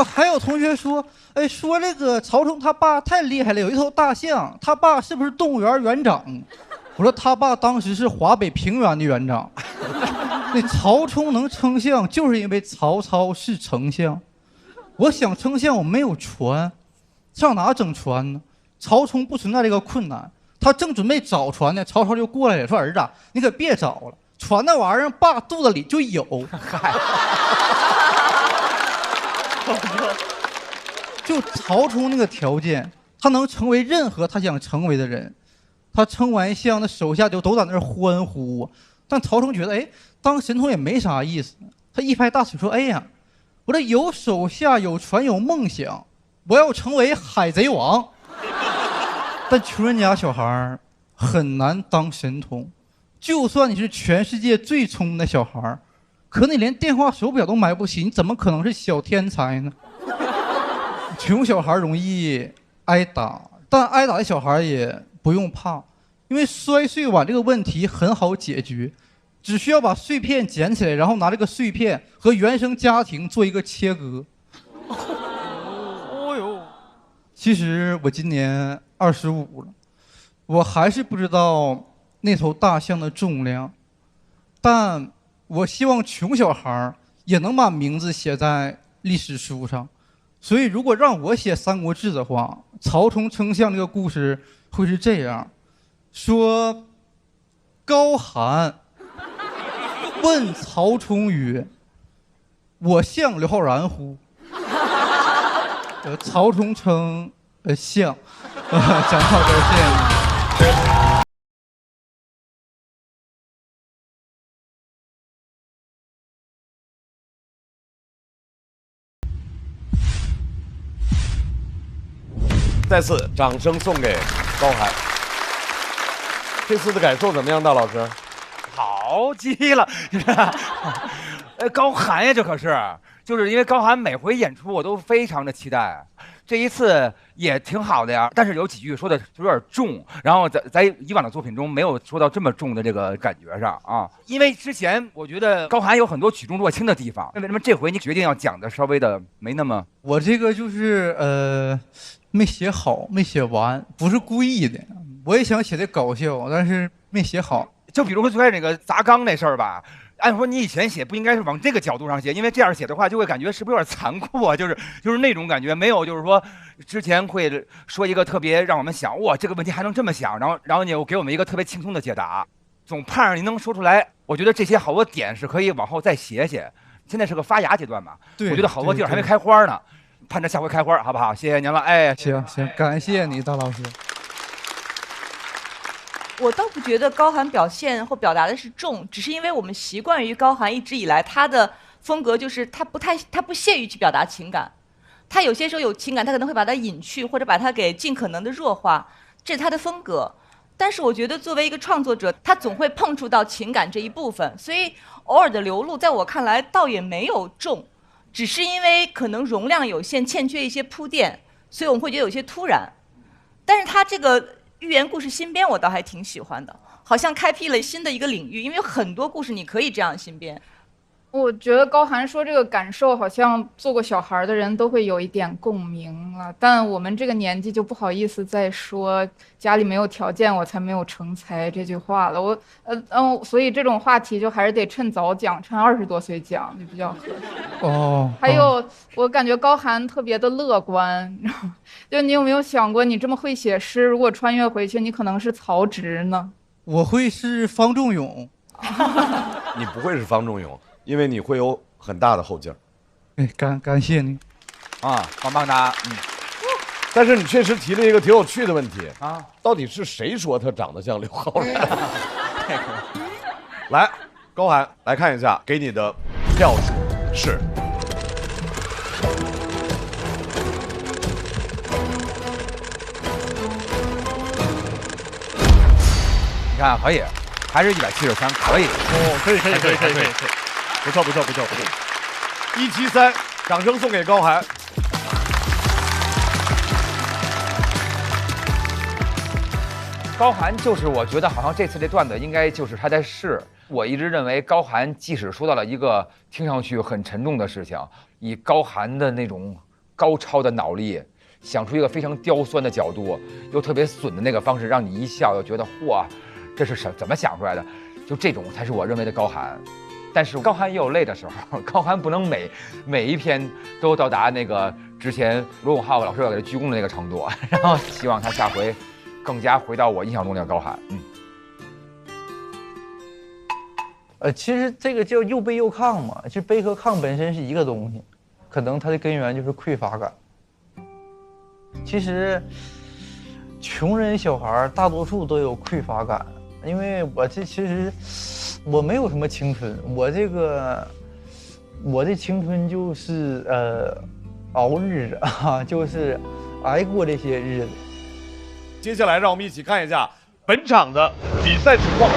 Speaker 4: 还有同学说，哎，说这个曹冲他爸太厉害了，有一头大象，他爸是不是动物园园长？我说他爸当时是华北平原的园长。那曹冲能称象，就是因为曹操是丞相。我想称象，我没有船，上哪整船呢？曹冲不存在这个困难，他正准备找船呢，曹操就过来了，说：“儿子，你可别找了，船那玩意儿爸肚子里就有。”就曹冲那个条件，他能成为任何他想成为的人。他称完象，那手下就都在那儿欢呼。但曹冲觉得，哎，当神童也没啥意思。他一拍大腿说：“哎呀，我这有手下有船有梦想，我要成为海贼王。”但穷人家小孩很难当神童，就算你是全世界最聪明的小孩，可你连电话手表都买不起，你怎么可能是小天才呢？穷小孩容易挨打，但挨打的小孩也不用怕，因为摔碎碗这个问题很好解决，只需要把碎片捡起来，然后拿这个碎片和原生家庭做一个切割。
Speaker 5: 哦呦，
Speaker 4: 其实我今年25了，我还是不知道那头大象的重量，但我希望穷小孩也能把名字写在历史书上。所以如果让我写《三国志》的话，曹冲称象这个故事会是这样说：高寒问曹冲曰：“我像刘昊然乎？”曹冲称像。讲到这儿，谢谢你。
Speaker 2: 再次掌声送给高寒。这次的感受怎么样，大老师？
Speaker 5: 好极了，高寒呀，这可是，就是因为高寒每回演出我都非常的期待，这一次也挺好的呀。但是有几句说的有点重，然后在以往的作品中没有说到这么重的这个感觉上啊。因为之前我觉得高寒有很多举重若轻的地方，为什么这回你决定要讲的稍微的没那么？
Speaker 4: 我这个就是没写好，没写完，不是故意的。我也想写的搞笑，但是没写好。
Speaker 5: 就比如说最开始那个砸缸那事儿吧，按说你以前写不应该是往这个角度上写，因为这样写的话就会感觉是不是有点残酷啊？就是那种感觉，没有就是说之前会说一个特别让我们想哇这个问题还能这么想，然后你又给我们一个特别轻松的解答，总盼着您能说出来。我觉得这些好多点是可以往后再写写。现在是个发芽阶段嘛，对，我觉得好多地儿还没开花呢，盼着下回开花，好不好？谢谢您了，哎，
Speaker 4: 行，感谢你，大老师。
Speaker 11: 我倒不觉得高寒表现或表达的是重，只是因为我们习惯于高寒一直以来他的风格就是他不屑于去表达情感，他有些时候有情感，他可能会把它隐去，或者把它给尽可能的弱化，这是他的风格。但是我觉得作为一个创作者，他总会碰触到情感这一部分，所以偶尔的流露在我看来倒也没有重，只是因为可能容量有限，欠缺一些铺垫，所以我们会觉得有些突然。但是他这个寓言故事新编我倒还挺喜欢的，好像开辟了新的一个领域，因为很多故事你可以这样新编。
Speaker 9: 我觉得高寒说这个感受，好像做过小孩的人都会有一点共鸣了。但我们这个年纪就不好意思再说家里没有条件我才没有成才这句话了。所以这种话题就还是得趁早讲，趁20多岁讲就比较合适。
Speaker 4: 哦。
Speaker 9: 还有，我感觉高寒特别的乐观，就你有没有想过，你这么会写诗，如果穿越回去，你可能是曹植呢？
Speaker 4: 我会是方仲永。
Speaker 2: 你不会是方仲永。因为你会有很大的后劲儿，
Speaker 4: 哎，感谢你，
Speaker 5: 啊，棒棒哒，
Speaker 2: 但是你确实提了一个挺有趣的问题啊，到底是谁说他长得像刘昊然？来，高寒来看一下，给你的票数是。
Speaker 5: 你看可以，还是173，可以。
Speaker 2: 哦，可以，不错，173，掌声送给高寒。
Speaker 5: 高寒就是我觉得好像这次这段子应该就是他在试。我一直认为高寒即使说到了一个听上去很沉重的事情，以高寒的那种高超的脑力，想出一个非常刁钻的角度，又特别损的那个方式，让你一笑又觉得嚯，这是怎么想出来的？就这种才是我认为的高寒。但是高寒也有累的时候，高寒不能每一篇都到达那个之前罗永浩老师要给他鞠躬的那个程度，然后希望他下回更加回到我印象中的高寒。
Speaker 10: 其实这个叫又卑又亢嘛，其实卑和亢本身是一个东西，可能它的根源就是匮乏感。其实穷人小孩大多数都有匮乏感，因为我其实我没有什么青春，我的青春就是熬日子啊，就是挨过这些日子。
Speaker 2: 接下来让我们一起看一下本场的比赛情况。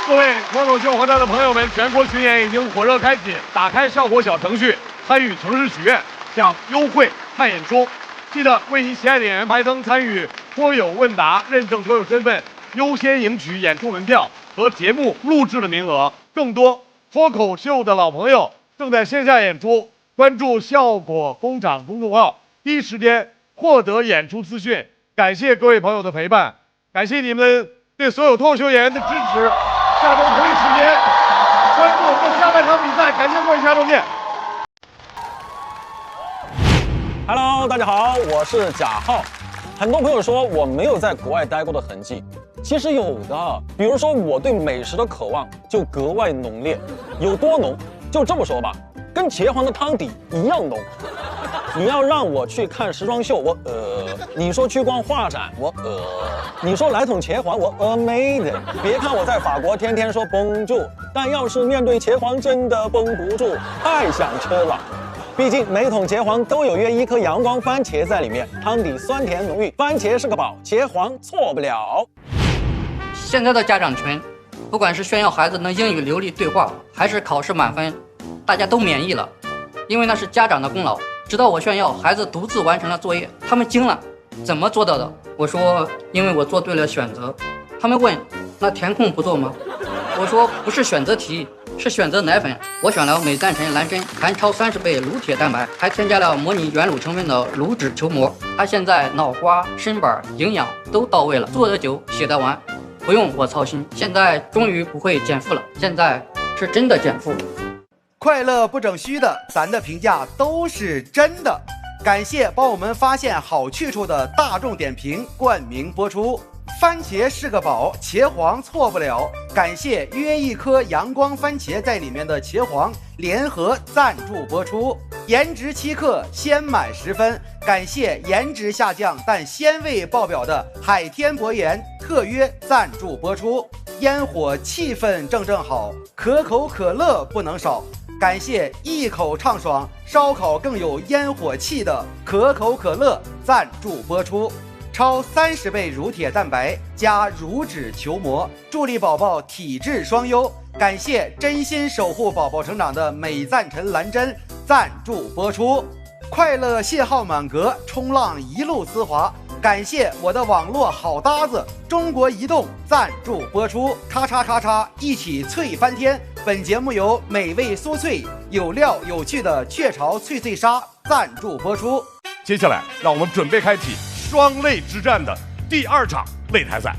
Speaker 2: 各位脱口秀合战的朋友们，全国巡演已经火热开启，打开效果小程序，参与城市许愿，享优惠看演出。记得为你喜爱的演员排灯，参与脱友问答，认证脱友身份，优先赢取演出门票和节目录制的名额。更多脱口秀的老朋友正在线下演出，关注效果工厂公众号，第一时间获得演出资讯。感谢各位朋友的陪伴，感谢你们对所有脱口秀演员的支持。下周同一时间关注我们下半场比赛，感谢各位，下周见。
Speaker 12: Hello， 大家好，我是贾浩。很多朋友说我没有在国外待过的痕迹，其实有的。比如说我对美食的渴望就格外浓烈，有多浓？就这么说吧，跟茄皇的汤底一样浓。你要让我去看时装秀，我你说去逛画展，我你说来桶茄皇，我amazing。别看我在法国天天说绷住，但要是面对茄皇，真的绷不住，太想吃了。毕竟每桶茄皇都有约1颗阳光番茄在里面，汤底酸甜浓郁，番茄是个宝，茄皇错不了。
Speaker 6: 现在的家长群，不管是炫耀孩子能英语流利对话，还是考试满分，大家都免疫了，因为那是家长的功劳。直到我炫耀孩子独自完成了作业，他们惊了，怎么做到的？我说因为我做对了选择。他们问那填空不做吗？我说不是选择题，是选择奶粉。我选了美赞臣蓝针，含超30倍乳铁蛋白，还添加了模拟原乳成分的乳脂球膜。它现在脑瓜、身板、营养都到位了，做得久，写得完，不用我操心。现在终于不会减负了，现在是真的减负。
Speaker 15: 快乐不整虚的，咱的评价都是真的。感谢帮我们发现好去处的大众点评冠名播出。番茄是个宝，茄皇错不了。感谢约1颗阳光番茄在里面的茄皇联合赞助播出。颜值7克，鲜满10分。感谢颜值下降但鲜味爆表的海天博颜特约赞助播出。烟火气氛正好，可口可乐不能少。感谢一口畅爽，烧烤更有烟火气的可口可乐赞助播出。超30倍乳铁蛋白加乳脂球膜，助力宝宝体质双优。感谢真心守护宝宝成长的美赞臣蓝针赞助播出。快乐信号满格，冲浪一路丝滑。感谢我的网络好搭子中国移动赞助播出。咔嚓咔嚓，一起脆翻天！本节目由美味酥脆、有料有趣的雀巢脆脆鲨赞助播出。
Speaker 2: 接下来，让我们准备开启双擂之战的第2场擂台赛。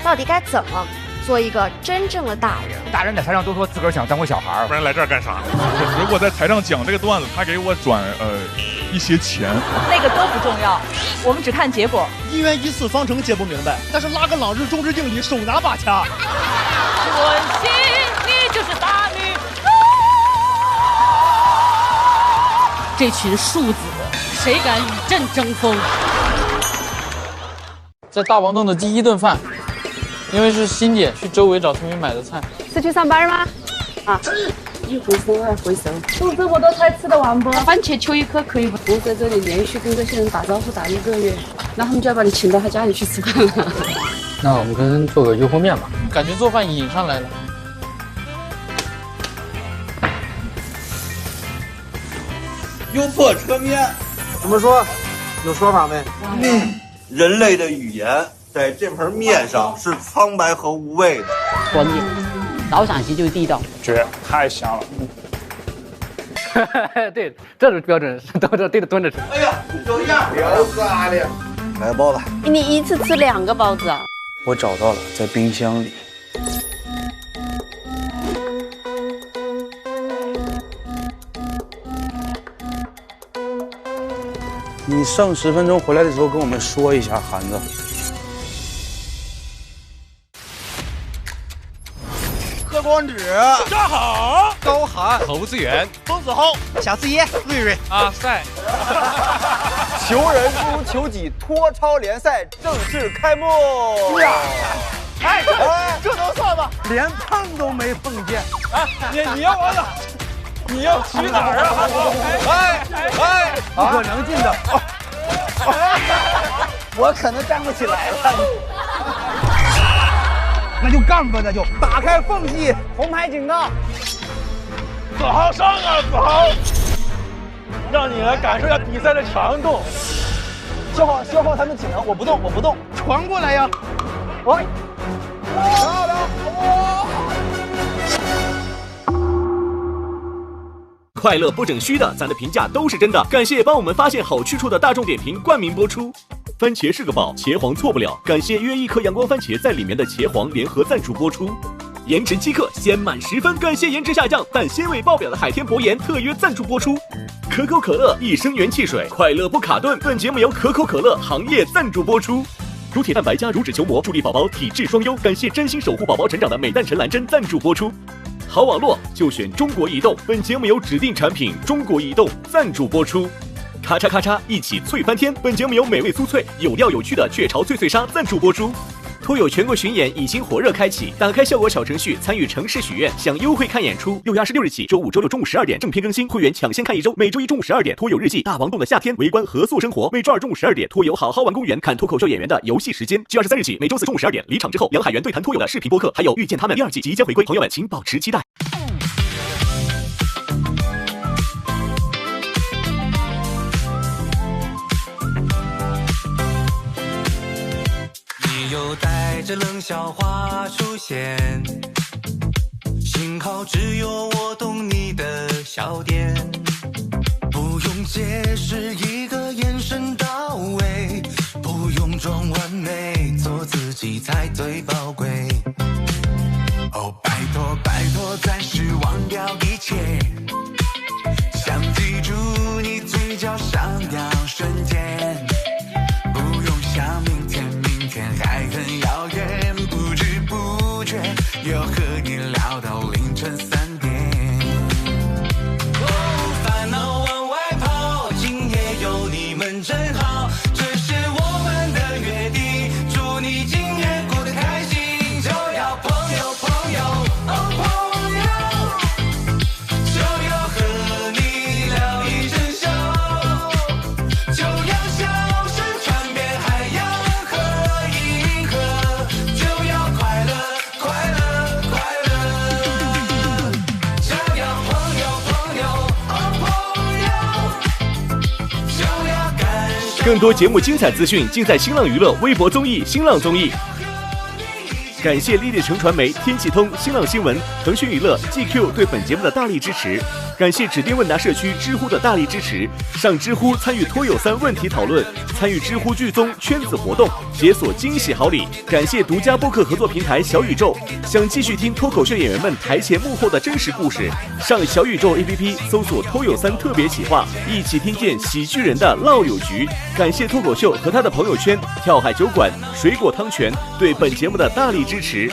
Speaker 14: 到底该怎么做一个真正的大人？
Speaker 5: 大人在台上都说自个儿想当回小孩，
Speaker 2: 不然来这儿干啥？
Speaker 17: 如果在台上讲这个段子，他给我转一些钱，
Speaker 11: 那个都不重要，我们只看结果。
Speaker 8: 1元1次方程解不明白，但是拉个朗日中至定理手拿把掐。
Speaker 11: 我心你就是大女。
Speaker 18: 这群庶子，谁敢与朕争锋？
Speaker 24: 在大王洞的第1顿饭，因为是欣姐去周围找村民买的菜。
Speaker 14: 是去上班吗？啊，
Speaker 25: 一回生二回熟，
Speaker 14: 肚子我都才吃得完不？
Speaker 25: 番茄秋1颗可以不？我在这里连续跟这些人打招呼打1个月，那他们就要把你请到他家里去吃饭了。
Speaker 24: 那我们跟人做个油泼面吧，感觉做饭瘾上来了。
Speaker 26: 油泼车面，怎么说？有说法没？人类的语言在这盆面上是苍白和无味的。
Speaker 25: 关键，老陕西就地道，
Speaker 22: 绝，太香了。
Speaker 25: 对，这是标准，都对着蹲着吃。
Speaker 26: 哎呀，有样，聊啥的？来个包子。
Speaker 25: 你一次吃2个包子啊？
Speaker 20: 我找到了，在冰箱里。你剩10分钟回来的时候跟我们说一下，韩子。
Speaker 8: 贺光洱，
Speaker 27: 扎好，
Speaker 8: 高寒，
Speaker 27: 侯子远，
Speaker 8: 疯子豪，小四爷，瑞瑞，
Speaker 27: 阿赛。
Speaker 8: 求人不如求己，脱超联赛正式开幕。哎，这能算吗？
Speaker 10: 连碰都没碰见。
Speaker 8: 你要完了。你要去哪儿啊？
Speaker 10: 不可能进的。
Speaker 8: 我可能站不起来了。
Speaker 10: 那就干吧，那就打开缝隙，红牌警告。
Speaker 8: 子豪上啊，子豪！让你来感受一下比赛的强度。消耗他们体能，我不动，传过来呀！我，漂亮！
Speaker 28: 快乐不整虚的，咱的评价都是真的。感谢帮我们发现好去处的大众点评冠名播出。番茄是个宝，茄皇错不了。感谢约1颗阳光番茄在里面的茄皇联合赞助播出。颜值饥渴，鲜满10分。感谢颜值下降但鲜味爆表的海天博颜特约赞助播出。可口可乐一升元汽水，快乐不卡顿。本节目由可口可乐行业赞助播出。乳铁蛋白加乳脂球膜，助力宝宝体质双优。感谢真心守护宝宝成长的美蛋陈兰珍赞助播出。好网络就选中国移动，本节目由指定产品中国移动赞助播出。咔嚓咔嚓，一起脆翻天！本节目由美味酥脆、有料有趣的雀巢脆脆鲨赞助播出。托友全国巡演已经火热开启，打开效果小程序参与城市许愿，享优惠看演出。6月26日起，周5、周6中午12点正片更新，会员抢先看1周。每周1中午12点，托友日记、大王洞的夏天、围观合宿生活。每周2中午12点，托友好好玩公园看脱口秀演员的游戏时间。7月23日起，每周4中午12点，离场之后，梁海源对谈托友的视频播客，还有遇见他们第2季即将回归，朋友们请保持期待。
Speaker 29: 你又带着冷笑话出现，幸好只有我懂你的笑点，不用解释，一个眼神到位，不用装完美，做自己才最宝贵。哦，拜托拜托，暂时忘掉一切，想记住你嘴角上扬瞬间，不用想明天，明天还很遥远，不知不觉又和你聊到凌晨3点。哦，烦恼
Speaker 28: 更多节目精彩资讯尽在新浪娱乐微博综艺、新浪综艺。感谢立地城传媒、天气通、新浪新闻、腾讯娱乐、GQ 对本节目的大力支持。感谢指定问答社区知乎的大力支持。上知乎参与托友3问题讨论，参与知乎剧综圈子活动，解锁惊喜好礼。感谢独家播客合作平台小宇宙。想继续听脱口秀演员们台前幕后的真实故事，上小宇宙 APP 搜索托友3特别企划，一起听见喜剧人的唠友局。感谢脱口秀和他的朋友圈跳海酒馆、水果汤泉对本节目的大力支持。